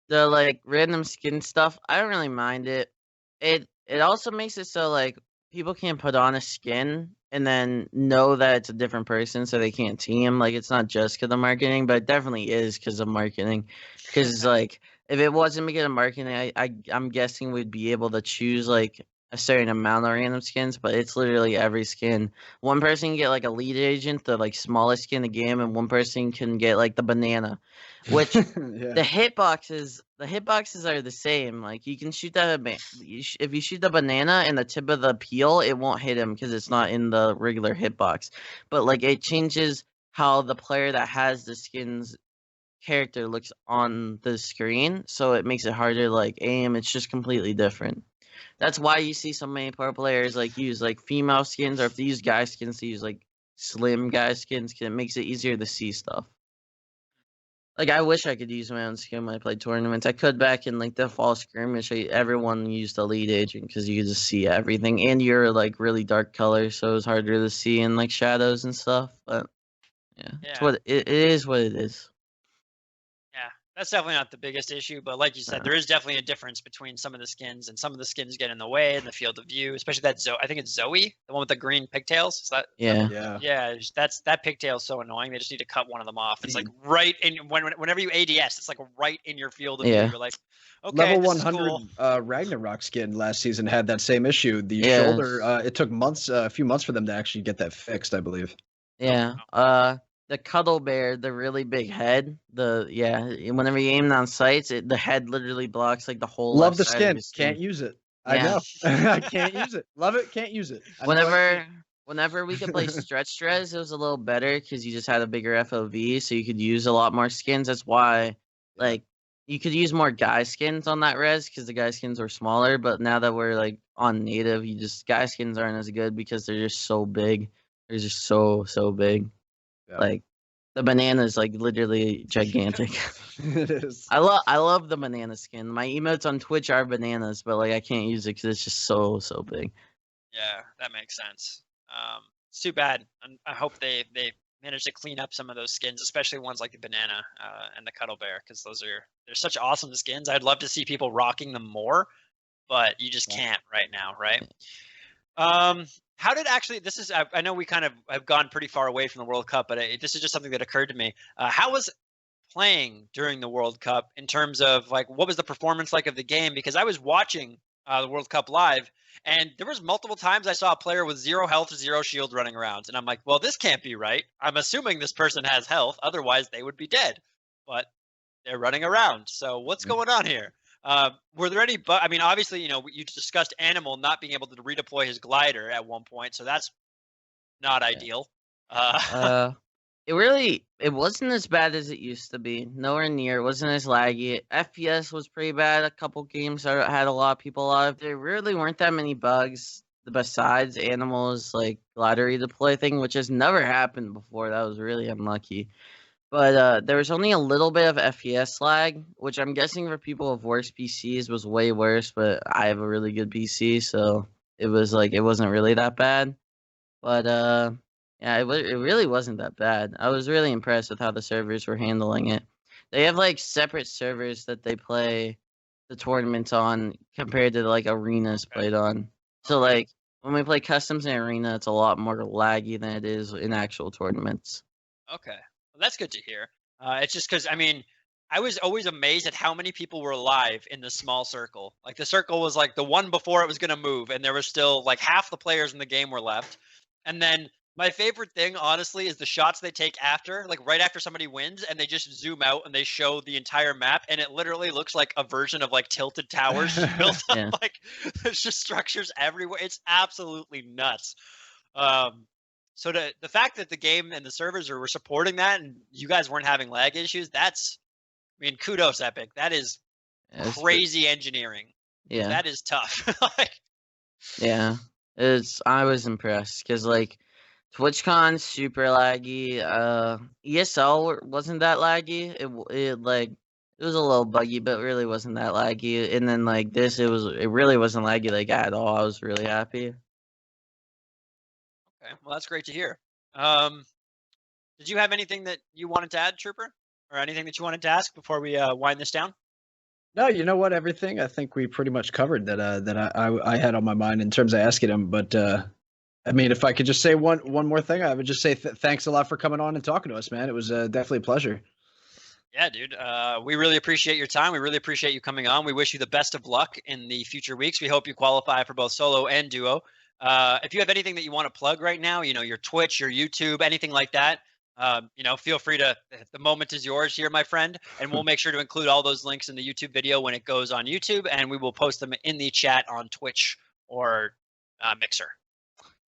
Speaker 2: like random skin stuff, I don't really mind it. It also makes it so like people can't put on a skin and then know that it's a different person, so they can't team. Like it's not just because of marketing, but it definitely is because of marketing. Because like if it wasn't because of marketing, I'm guessing we'd be able to choose like a certain amount of random skins, but it's literally every skin. One person can get like a lead agent, the like smallest skin in the game, and one person can get like the banana, which
Speaker 3: Yeah.
Speaker 2: the hitboxes are the same. Like you can shoot that if you shoot the banana in the tip of the peel, it won't hit him because it's not in the regular hitbox. But like it changes how the player that has the skins character looks on the screen, so it makes it harder to like aim. It's just completely different. That's why you see so many pro players like use like female skins, or if they use guy skins, to use like slim guy skins, because it makes it easier to see stuff. Like, I wish I could use my own skin when I played tournaments. I could back in like the fall skirmish. Everyone used Elite Agent because you could just see everything, and you're like really dark colors, so it was harder to see in like shadows and stuff. But yeah, it's
Speaker 1: Yeah.
Speaker 2: what it is. What it is.
Speaker 1: Yeah, that's definitely not the biggest issue, but like you said,
Speaker 2: No.
Speaker 1: there is definitely a difference between some of the skins, and some of the skins get in the way in the field of view, especially that Zoe. I think it's Zoe, the one with the green pigtails. Is that?
Speaker 2: Yeah.
Speaker 3: Yeah.
Speaker 1: Yeah, that pigtail is so annoying. They just need to cut one of them off. It's like right in whenever you ADS, it's like right in your field of view.
Speaker 2: Yeah.
Speaker 1: You're like, okay,
Speaker 3: Level
Speaker 1: this
Speaker 3: 100
Speaker 1: is cool.
Speaker 3: Ragnarok skin last season had that same issue. The
Speaker 2: Yes.
Speaker 3: shoulder, it took months, a few months for them to actually get that fixed, I believe.
Speaker 2: Yeah. The cuddle bear, the really big head. Whenever you aim on sights, the head literally blocks like the whole.
Speaker 3: Love
Speaker 2: left
Speaker 3: the
Speaker 2: side of
Speaker 3: skin.
Speaker 2: his skin.
Speaker 3: Can't use it. I
Speaker 2: Yeah.
Speaker 3: know. I can't use it. Love it. Can't use it. I know I
Speaker 2: Whenever we could play stretch res, it was a little better because you just had a bigger FOV, so you could use a lot more skins. That's why, like, you could use more guy skins on that res because the guy skins were smaller. But now that we're like on native, guy skins aren't as good because they're just so big. They're just so big.
Speaker 3: Yeah.
Speaker 2: Like the banana is like literally gigantic.
Speaker 3: it is.
Speaker 2: I love the banana skin. My emotes on Twitch are bananas, but like I can't use it because it's just so big.
Speaker 1: Yeah, that makes sense. It's too bad. I hope they manage to clean up some of those skins, especially ones like the banana and the cuddle bear, because they're such awesome skins. I'd love to see people rocking them more, but you just can't right now, right? How did actually this is? I know we kind of have gone pretty far away from the World Cup, but this is just something that occurred to me. How was playing during the World Cup in terms of like what was the performance like of the game? Because I was watching the World Cup live, and there was multiple times I saw a player with 0 health, 0 shield running around, and I'm like, well, this can't be right. I'm assuming this person has health, otherwise they would be dead, but they're running around. So what's going on here? Were there any? I mean, obviously, you discussed Animal not being able to redeploy his glider at one point, so that's not ideal.
Speaker 2: It wasn't as bad as it used to be. Nowhere near. It wasn't as laggy. FPS was pretty bad. A couple games I had a lot of people live. There really weren't that many bugs besides Animal's like glider redeploy thing, which has never happened before. That was really unlucky. But there was only a little bit of FPS lag, which I'm guessing for people with worse PCs was way worse. But I have a really good PC, so it wasn't really that bad. But yeah, it really wasn't that bad. I was really impressed with how the servers were handling it. They have like separate servers that they play the tournaments on compared to like arenas played on. So like when we play customs in arena, it's a lot more laggy than it is in actual tournaments.
Speaker 1: Okay. Well, that's good to hear. It's just because, I mean, I was always amazed at how many people were alive in the small circle. Like, the circle was like the one before it was going to move, and there was still like half the players in the game were left. And then my favorite thing, honestly, is the shots they take after, like right after somebody wins, and they just zoom out and they show the entire map, and it literally looks like a version of like Tilted Towers built up.
Speaker 2: Yeah.
Speaker 1: Like, there's just structures everywhere. It's absolutely nuts. So the fact that the game and the servers were supporting that, and you guys weren't having lag issues, that's, I mean, kudos, Epic. That is crazy engineering.
Speaker 2: Yeah,
Speaker 1: that is tough.
Speaker 2: Yeah, I was impressed because like TwitchCon super laggy. ESL wasn't that laggy. It was a little buggy, but really wasn't that laggy. And then like this, it really wasn't laggy like at all. I was really happy.
Speaker 1: Okay, well, that's great to hear. Did you have anything that you wanted to add, Trooper, or anything that you wanted to ask before we wind this down?
Speaker 3: No, you know what? Everything I think we pretty much covered that I had on my mind in terms of asking him. But I mean, if I could just say one more thing, I would just say thanks a lot for coming on and talking to us, man. It was definitely a pleasure.
Speaker 1: Yeah, dude. We really appreciate your time. We really appreciate you coming on. We wish you the best of luck in the future weeks. We hope you qualify for both solo and duo. If you have anything that you want to plug right now, your Twitch, your YouTube, anything like that, feel free to, the moment is yours here, my friend, and we'll make sure to include all those links in the YouTube video when it goes on YouTube, and we will post them in the chat on Twitch or Mixer.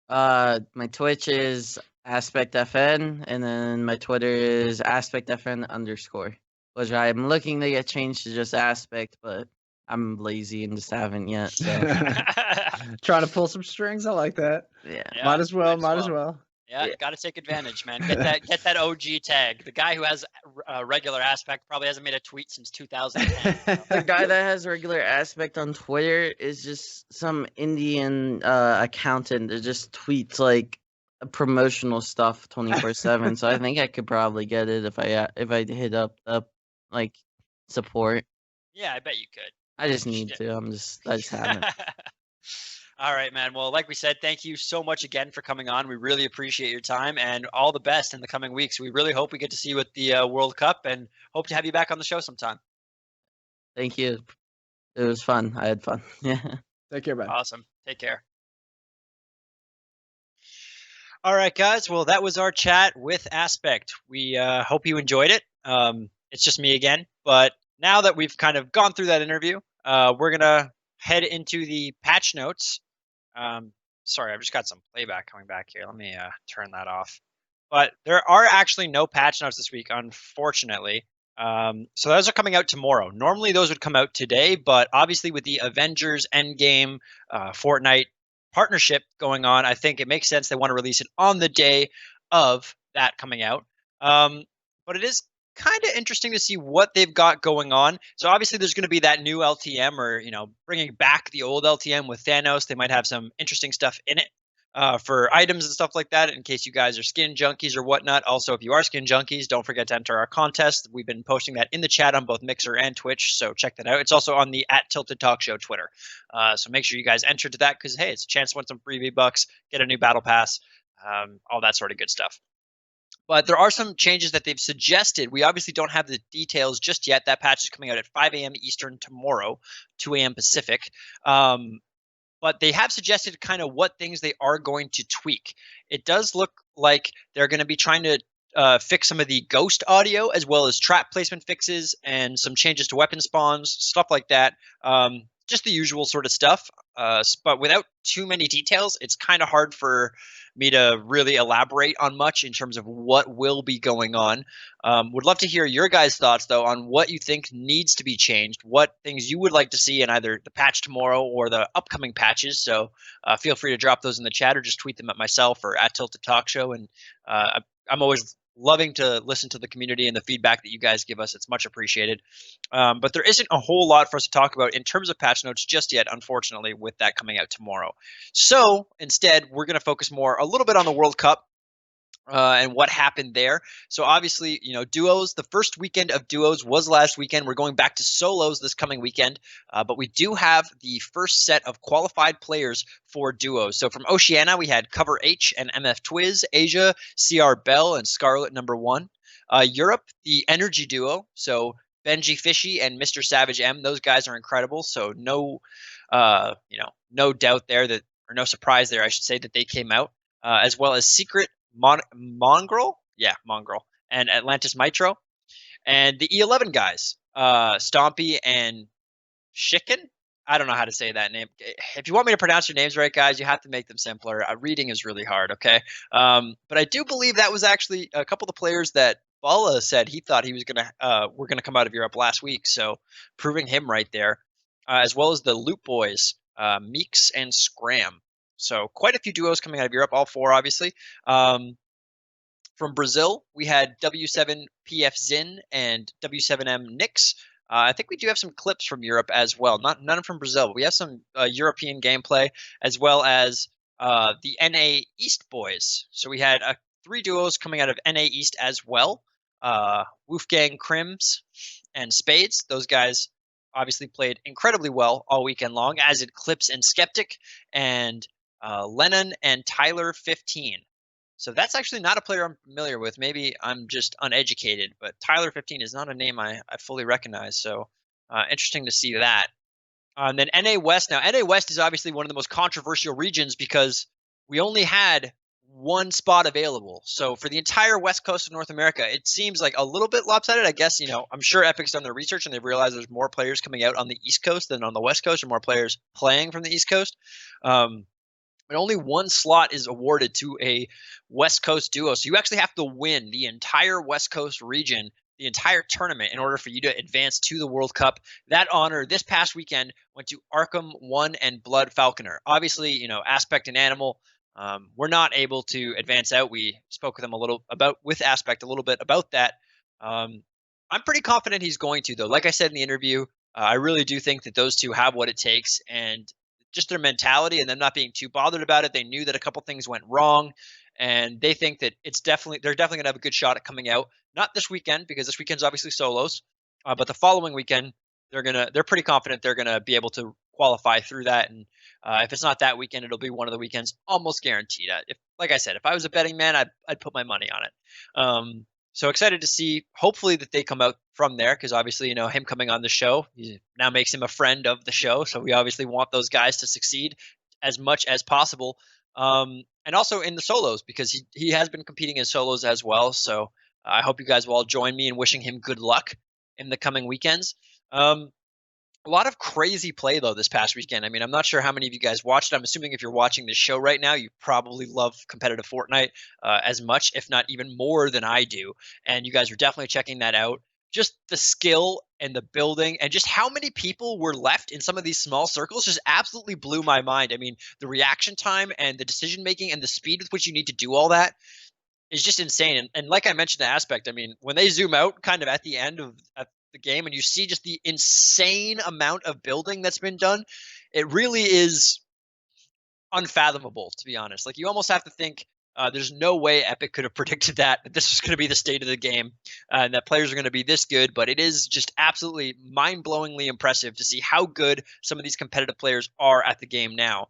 Speaker 2: My Twitch is AspectFN, and then my Twitter is AspectFN_, which I'm looking to get changed to just Aspect, but I'm lazy and just haven't yet. So
Speaker 3: Trying to pull some strings. I like that.
Speaker 2: yeah.
Speaker 1: Yeah,
Speaker 3: Might as well.
Speaker 1: might as
Speaker 3: Might as
Speaker 1: well.
Speaker 3: well.
Speaker 1: Yeah,
Speaker 2: Yeah.
Speaker 1: got to take advantage, man. Get that OG tag. The guy who has a regular aspect probably hasn't made a tweet since 2010.
Speaker 2: The guy that has regular aspect on Twitter is just some Indian accountant that just tweets like promotional stuff 24/7. So I think I could probably get it if I hit up like support.
Speaker 1: Yeah, I bet you could.
Speaker 2: I just
Speaker 1: You
Speaker 2: need
Speaker 1: should.
Speaker 2: to. I just haven't.
Speaker 1: All right, man. Well, like we said, thank you so much again for coming on. We really appreciate your time and all the best in the coming weeks. We really hope we get to see you at the World Cup and hope to have you back on the show sometime.
Speaker 2: Thank you. It was fun. I had fun. Yeah.
Speaker 3: Take care, man.
Speaker 1: Awesome. Take care. All right, guys. Well, that was our chat with Aspect. We hope you enjoyed it. It's just me again. But now that we've kind of gone through that interview, we're going to head into the patch notes. Sorry, I've just got some playback coming back here. Let me turn that off. But there are actually no patch notes this week, unfortunately. So those are coming out tomorrow. Normally those would come out today, but obviously with the Avengers Endgame Fortnite partnership going on, I think it makes sense they want to release it on the day of that coming out. But it is kind of interesting to see what they've got going on. So obviously there's going to be that new LTM, or bringing back the old LTM with Thanos. They might have some interesting stuff in it for items and stuff like that, in case you guys are skin junkies or whatnot. Also, if you are skin junkies, don't forget to enter our contest. We've been posting that in the chat on both Mixer and Twitch, so check that out. It's also on the @TiltedTalkShow Twitter. So make sure you guys enter to that, because hey, it's a chance to win some free V-Bucks, get a new battle pass, all that sort of good stuff. But there are some changes that they've suggested. We obviously don't have the details just yet. That patch is coming out at 5 a.m. Eastern tomorrow, 2 a.m. Pacific. But they have suggested kind of what things they are going to tweak. It does look like they're going to be trying to fix some of the ghost audio, as well as trap placement fixes and some changes to weapon spawns, stuff like that. Just the usual sort of stuff. But without too many details, it's kind of hard for me to really elaborate on much in terms of what will be going on. Would love to hear your guys' thoughts, though, on what you think needs to be changed, what things you would like to see in either the patch tomorrow or the upcoming patches. So feel free to drop those in the chat, or just tweet them at myself or at Tilted Talk Show. And I'm always loving to listen to the community and the feedback that you guys give us. It's much appreciated. But there isn't a whole lot for us to talk about in terms of patch notes just yet, unfortunately, with that coming out tomorrow. So instead, we're going to focus more a little bit on the World Cup and what happened there. So obviously, duos, the first weekend of duos was last weekend. We're going back to solos this coming weekend, but we do have the first set of qualified players for duos. So from Oceania, we had Cover H and MF Twiz, Asia, CR Bell, and Scarlet #1. Europe, the Energy duo, so Benji Fishy and Mr. Savage M. Those guys are incredible. So no doubt there that, or no surprise there, I should say, that they came out, as well as Secret Mongrel, and Atlantis Mitro, and the E11 guys, Stompy and Chicken. I don't know how to say that name. If you want me to pronounce your names right, guys, you have to make them simpler. Reading is really hard, okay? But I do believe that was actually a couple of the players that Bala said he thought he was were gonna come out of Europe last week, so proving him right there, as well as the Loot Boys, Meeks and Scram. So quite a few duos coming out of Europe, all four obviously. From Brazil, we had W7PF Zin and W7M Nix. I think we do have some clips from Europe as well. None from Brazil, but we have some European gameplay, as well as the NA East boys. So we had 3 duos coming out of NA East as well. Wolfgang Crims and Spades. Those guys obviously played incredibly well all weekend long, as did Clips and Skeptic, and Lennon and Tyler 15. So that's actually not a player I'm familiar with. Maybe I'm just uneducated, but Tyler 15 is not a name I fully recognize. So interesting to see that. And then NA West. Now, NA West is obviously one of the most controversial regions, because we only had one spot available. So for the entire west coast of North America, it seems like a little bit lopsided. I guess, I'm sure Epic's done their research and they've realized there's more players coming out on the East Coast than on the West Coast, or more players playing from the East Coast. But only one slot is awarded to a West Coast duo. So you actually have to win the entire West Coast region the entire tournament in order for you to advance to the World Cup. That honor this past weekend went to Arkham One and Blood Falconer. Obviously, you know, Aspect and Animal, we're not able to advance out. We spoke with him with Aspect a little bit about that. I'm pretty confident he's going to, though. Like I said in the interview, I really do think that those two have what it takes, and just their mentality and them not being too bothered about it. They knew that a couple things went wrong, and they think that they're definitely going to have a good shot at coming out. Not this weekend, because this weekend's obviously solos, but the following weekend they're pretty confident they're gonna be able to qualify through that. And if it's not that weekend, it'll be one of the weekends, almost guaranteed. If, like I said, if I was a betting man, I'd put my money on it. So excited to see, hopefully, that they come out from there, because obviously, you know, him coming on the show now makes him a friend of the show. So we obviously want those guys to succeed as much as possible. And also in the solos, because he has been competing in solos as well. So I hope you guys will all join me in wishing him good luck in the coming weekends. A lot of crazy play, though, this past weekend. I mean, I'm not sure how many of you guys watched it. I'm assuming if you're watching this show right now, you probably love competitive Fortnite as much, if not even more than I do. And you guys are definitely checking that out. Just the skill and the building and just how many people were left in some of these small circles just absolutely blew my mind. I mean, the reaction time and the decision making and the speed with which you need to do all that is just insane. And like I mentioned, the Aspect, I mean, when they zoom out kind of at the end of the game and you see just the insane amount of building that's been done, it really is unfathomable, to be honest. Like, you almost have to think there's no way Epic could have predicted that this was going to be the state of the game and that players are going to be this good. But it is just absolutely mind-blowingly impressive to see how good some of these competitive players are at the game now.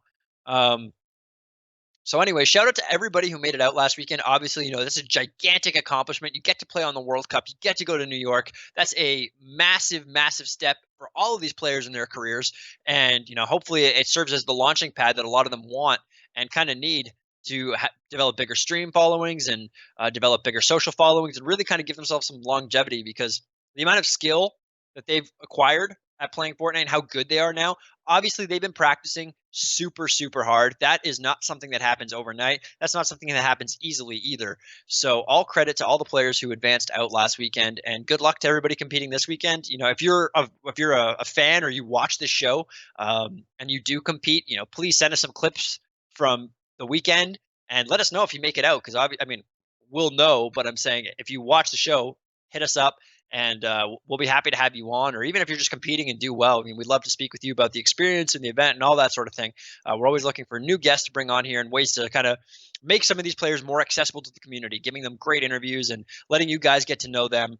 Speaker 1: So anyway, shout out to everybody who made it out last weekend. Obviously, you know, this is a gigantic accomplishment. You get to play on the World Cup. You get to go to New York. That's a massive, massive step for all of these players in their careers. And, you know, hopefully it serves as the launching pad that a lot of them want and kind of need to develop bigger stream followings and develop bigger social followings and really kind of give themselves some longevity, because the amount of skill that they've acquired at playing Fortnite and how good they are now, obviously they've been practicing super, super hard. That is not something that happens overnight. That's not something that happens easily either. So all credit to all the players who advanced out last weekend, and good luck to everybody competing this weekend. You know, if you're a fan or you watch this show and you do compete, you know, please send us some clips from the weekend and let us know if you make it out, because I mean, we'll know, but I'm saying if you watch the show, hit us up. And we'll be happy to have you on, or even if you're just competing and do well. I mean, we'd love to speak with you about the experience and the event and all that sort of thing. We're always looking for new guests to bring on here and ways to kind of make some of these players more accessible to the community, giving them great interviews and letting you guys get to know them,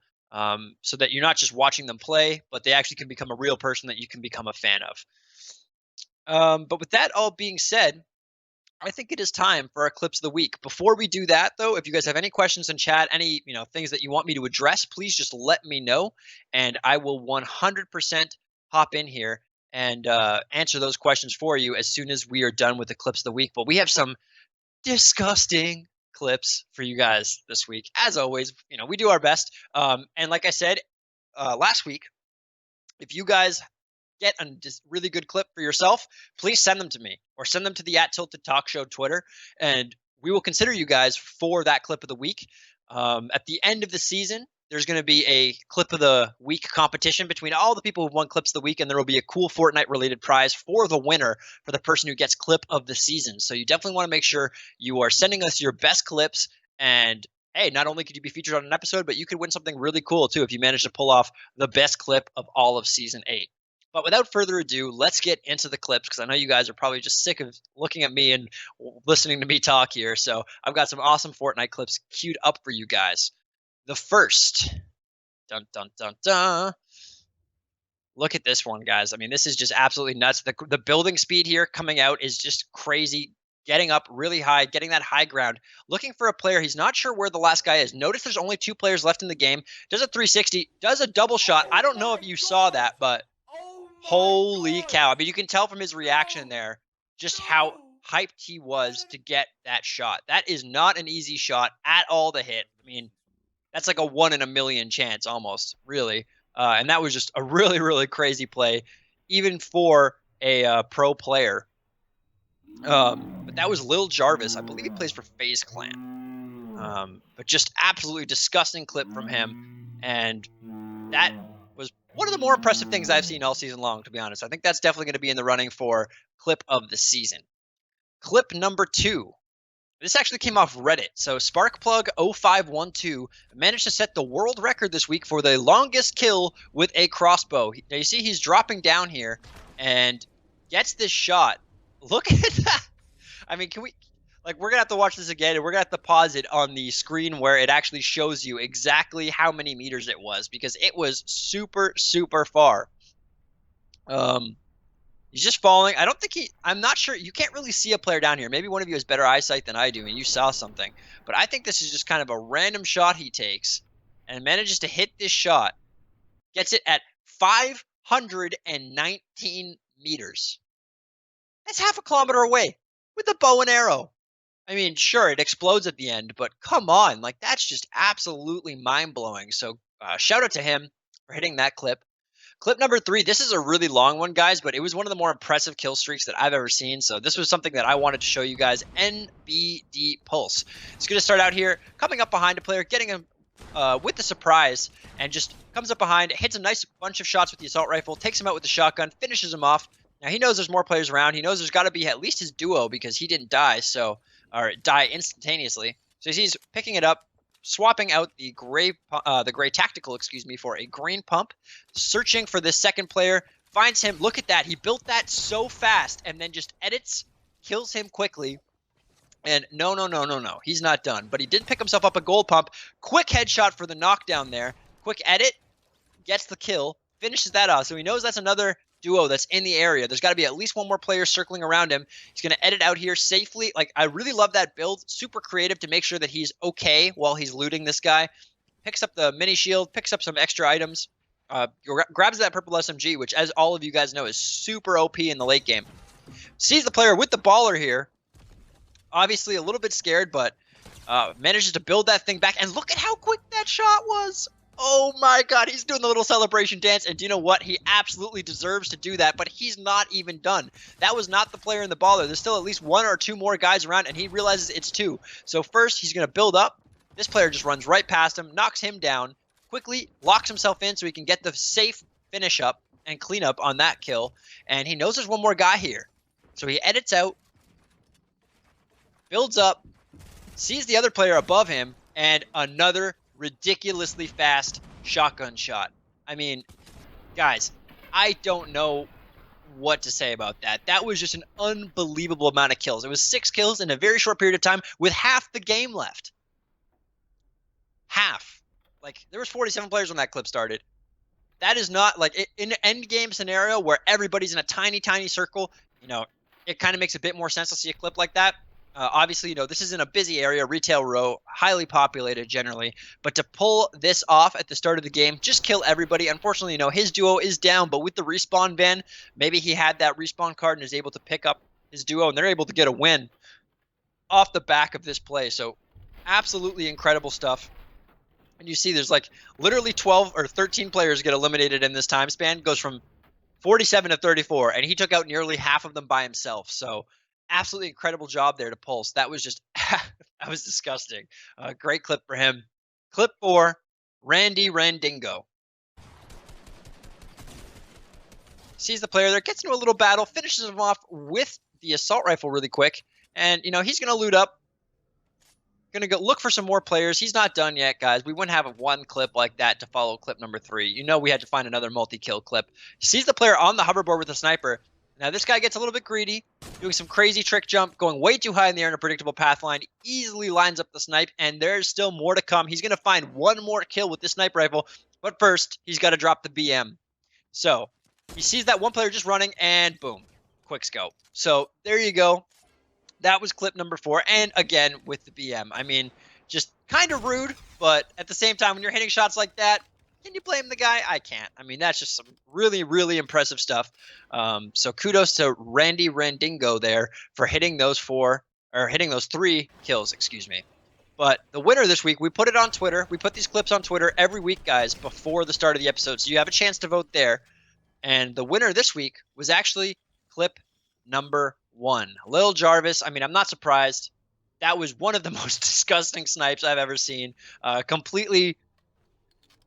Speaker 1: so that you're not just watching them play, but they actually can become a real person that you can become a fan of. But with that all being said, I think it is time for our clips of the week. Before we do that, though, if you guys have any questions in chat, any things that you want me to address, please just let me know, and I will 100% hop in here and answer those questions for you as soon as we are done with the clips of the week. But we have some disgusting clips for you guys this week. As always, we do our best. And like I said last week, if you guys get a really good clip for yourself, please send them to me or send them to the @TiltedTalk Show Twitter, and we will consider you guys for that clip of the week. At the end of the season, there's going to be a clip of the week competition between all the people who've won clips of the week, and there will be a cool Fortnite related prize for the winner, for the person who gets clip of the season. So you definitely want to make sure you are sending us your best clips, and hey, not only could you be featured on an episode, but you could win something really cool too if you manage to pull off the best clip of all of season 8. But without further ado, let's get into the clips, because I know you guys are probably just sick of looking at me and listening to me talk here. So I've got some awesome Fortnite clips queued up for you guys. The first, dun dun dun dun. Look at this one, guys. I mean, this is just absolutely nuts. The building speed here coming out is just crazy. Getting up really high, getting that high ground, looking for a player. He's not sure where the last guy is. Notice there's only 2 players left in the game. Does a 360, does a double shot. I don't know if you saw that, but holy cow. I mean, you can tell from his reaction there just how hyped he was to get that shot. That is not an easy shot at all to hit. I mean, that's like a 1 in a million chance almost, really. And that was just a really, really crazy play, even for a pro player. But that was Lil Jarvis. I believe he plays for FaZe Clan. But just absolutely disgusting clip from him. And that was one of the more impressive things I've seen all season long, to be honest. I think that's definitely going to be in the running for clip of the season. Clip number 2. This actually came off Reddit. So Sparkplug0512 managed to set the world record this week for the longest kill with a crossbow. Now you see he's dropping down here and gets this shot. Look at that. I mean, we're going to have to watch this again, and we're going to have to pause it on the screen where it actually shows you exactly how many meters it was, because it was super, super far. He's just falling. I'm not sure. You can't really see a player down here. Maybe one of you has better eyesight than I do, and you saw something. But I think this is just kind of a random shot he takes and manages to hit this shot. Gets it at 519 meters. That's half a kilometer away with a bow and arrow. I mean, sure, it explodes at the end, but come on. Like, that's just absolutely mind-blowing. So shout out to him for hitting that clip. Clip number 3, this is a really long one, guys, but it was one of the more impressive kill streaks that I've ever seen. So this was something that I wanted to show you guys. NBD Pulse. It's going to start out here, coming up behind a player, getting him with the surprise, and just comes up behind, hits a nice bunch of shots with the assault rifle, takes him out with the shotgun, finishes him off. Now he knows there's more players around. He knows there's got to be at least his duo, because he didn't die, or die instantaneously. So he's picking it up, swapping out the gray tactical, for a green pump, searching for this second player, finds him. Look at that. He built that so fast and then just edits, kills him quickly. And no. He's not done. But he did pick himself up a gold pump. Quick headshot for the knockdown there. Quick edit, gets the kill, finishes that off. So he knows that's another duo that's in the area. There's got to be at least one more player circling around him. He's going to edit out here safely. Like, I really love that build. Super creative to make sure that he's okay while he's looting this guy. Picks up the mini shield, picks up some extra items, grabs that purple SMG, which, as all of you guys know, is super OP in the late game. Sees the player with the baller here. Obviously a little bit scared, but manages to build that thing back. And look at how quick that shot was. Oh my god, he's doing the little celebration dance, and do you know what? He absolutely deserves to do that, but he's not even done. That was not the player in the baller. There's still at least 1 or 2 more guys around, and he realizes it's 2. So first, he's going to build up. This player just runs right past him, knocks him down, quickly locks himself in so he can get the safe finish up and clean up on that kill, and he knows there's one more guy here. So he edits out, builds up, sees the other player above him, and another ridiculously fast shotgun shot. I mean, guys, I don't know what to say about that. That was just an unbelievable amount of kills. It was 6 kills in a very short period of time with half the game left. Half. Like, there was 47 players when that clip started. That is not, like, in an end game scenario where everybody's in a tiny, tiny circle, it kind of makes a bit more sense to see a clip like that. Obviously, this is in a busy area, retail row, highly populated generally. But to pull this off at the start of the game, just kill everybody. Unfortunately, his duo is down, but with the respawn ban, maybe he had that respawn card and is able to pick up his duo, and they're able to get a win off the back of this play. So absolutely incredible stuff. And you see there's like literally 12 or 13 players get eliminated in this time span. Goes from 47 to 34, and he took out nearly half of them by himself. So absolutely incredible job there to Pulse. That was just that was disgusting. Great clip for him. Clip 4, Randy Randingo. Sees the player there, gets into a little battle, finishes him off with the assault rifle really quick. And, he's going to loot up. Going to go look for some more players. He's not done yet, guys. We wouldn't have one clip like that to follow clip number 3. We had to find another multi-kill clip. Sees the player on the hoverboard with a sniper. Now, this guy gets a little bit greedy, doing some crazy trick jump, going way too high in the air in a predictable path line, easily lines up the snipe, and there's still more to come. He's going to find one more kill with this sniper rifle, but first, he's got to drop the BM. So, he sees that one player just running, and boom, quick scope. So, there you go. That was clip number 4, and again, with the BM. I mean, just kind of rude, but at the same time, when you're hitting shots like that, can you blame the guy? I can't. I mean, that's just some really, really impressive stuff. So kudos to Randy Randingo there for hitting those 3 kills, But the winner this week, we put it on Twitter. We put these clips on Twitter every week, guys, before the start of the episode. So you have a chance to vote there. And the winner this week was actually clip number 1. Lil Jarvis. I mean, I'm not surprised. That was one of the most disgusting snipes I've ever seen. Completely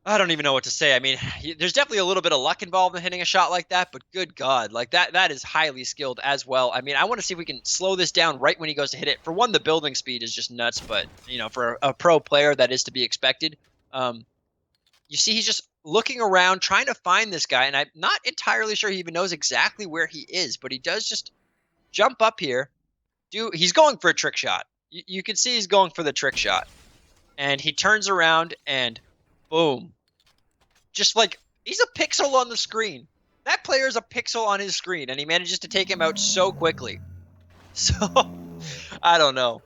Speaker 1: I don't even know what to say. I mean, there's definitely a little bit of luck involved in hitting a shot like that, but good God, like that is highly skilled as well. I mean, I want to see if we can slow this down right when he goes to hit it. For one, the building speed is just nuts, but for a pro player, that is to be expected. You see, he's just looking around, trying to find this guy, and I'm not entirely sure he even knows exactly where he is, but he does just jump up here. He's going for a trick shot. You can see he's going for the trick shot, and he turns around and boom. Just like, he's a pixel on the screen. That player is a pixel on his screen, and he manages to take him out so quickly. So, I don't know.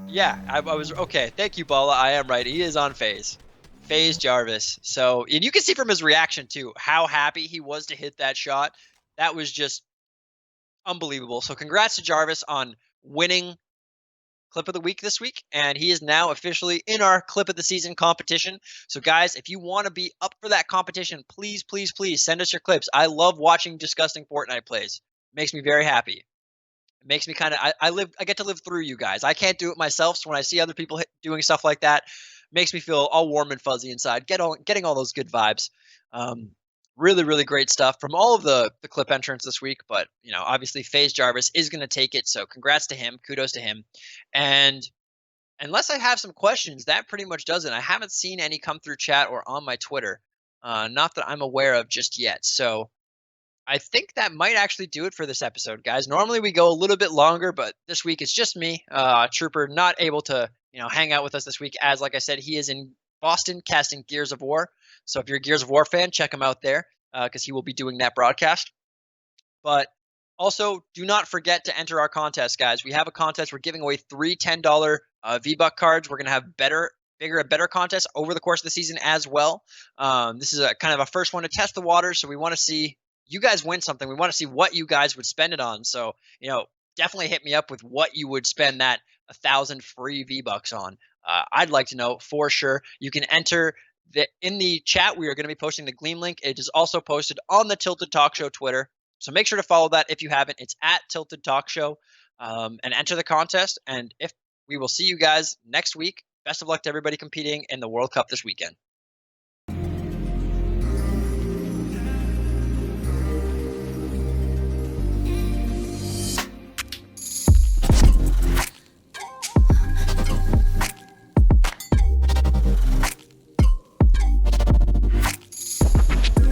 Speaker 1: Yeah, I was okay. Thank you, Bala. I am right. He is on FaZe. FaZe Jarvis. So, and you can see from his reaction, too, how happy he was to hit that shot. That was just unbelievable. So, congrats to Jarvis on winning Clip of the Week this week, and he is now officially in our Clip of the Season competition. So guys, if you want to be up for that competition, please send us your clips. I love watching disgusting Fortnite plays. It makes me very happy. It makes me kind of I get to live through you guys. I can't do it myself, so when I see other people doing stuff like that, it makes me feel all warm and fuzzy inside, getting all those good vibes. Really great stuff from all of the clip entrants this week. But, obviously FaZe Jarvis is going to take it. So congrats to him. Kudos to him. And unless I have some questions, that pretty much does it. I haven't seen any come through chat or on my Twitter. Not that I'm aware of just yet. So I think that might actually do it for this episode, guys. Normally we go a little bit longer, but this week it's just me, Trooper, not able to, hang out with us this week. As, like I said, he is in Boston casting Gears of War. So if you're a Gears of War fan, check him out there because he will be doing that broadcast. But also, do not forget to enter our contest, guys. We have a contest. We're giving away 3 $10 V-Buck cards. We're going to have better contests over the course of the season as well. This is a kind of a first one to test the waters, so we want to see you guys win something. We want to see what you guys would spend it on. So, definitely hit me up with what you would spend that 1,000 free V-Bucks on. I'd like to know for sure. You can enter in the chat. We are going to be posting the Gleam link. It is also posted on the Tilted Talk Show Twitter. So make sure to follow that if you haven't. It's at Tilted Talk Show, and enter the contest. And we will see you guys next week. Best of luck to everybody competing in the World Cup this weekend.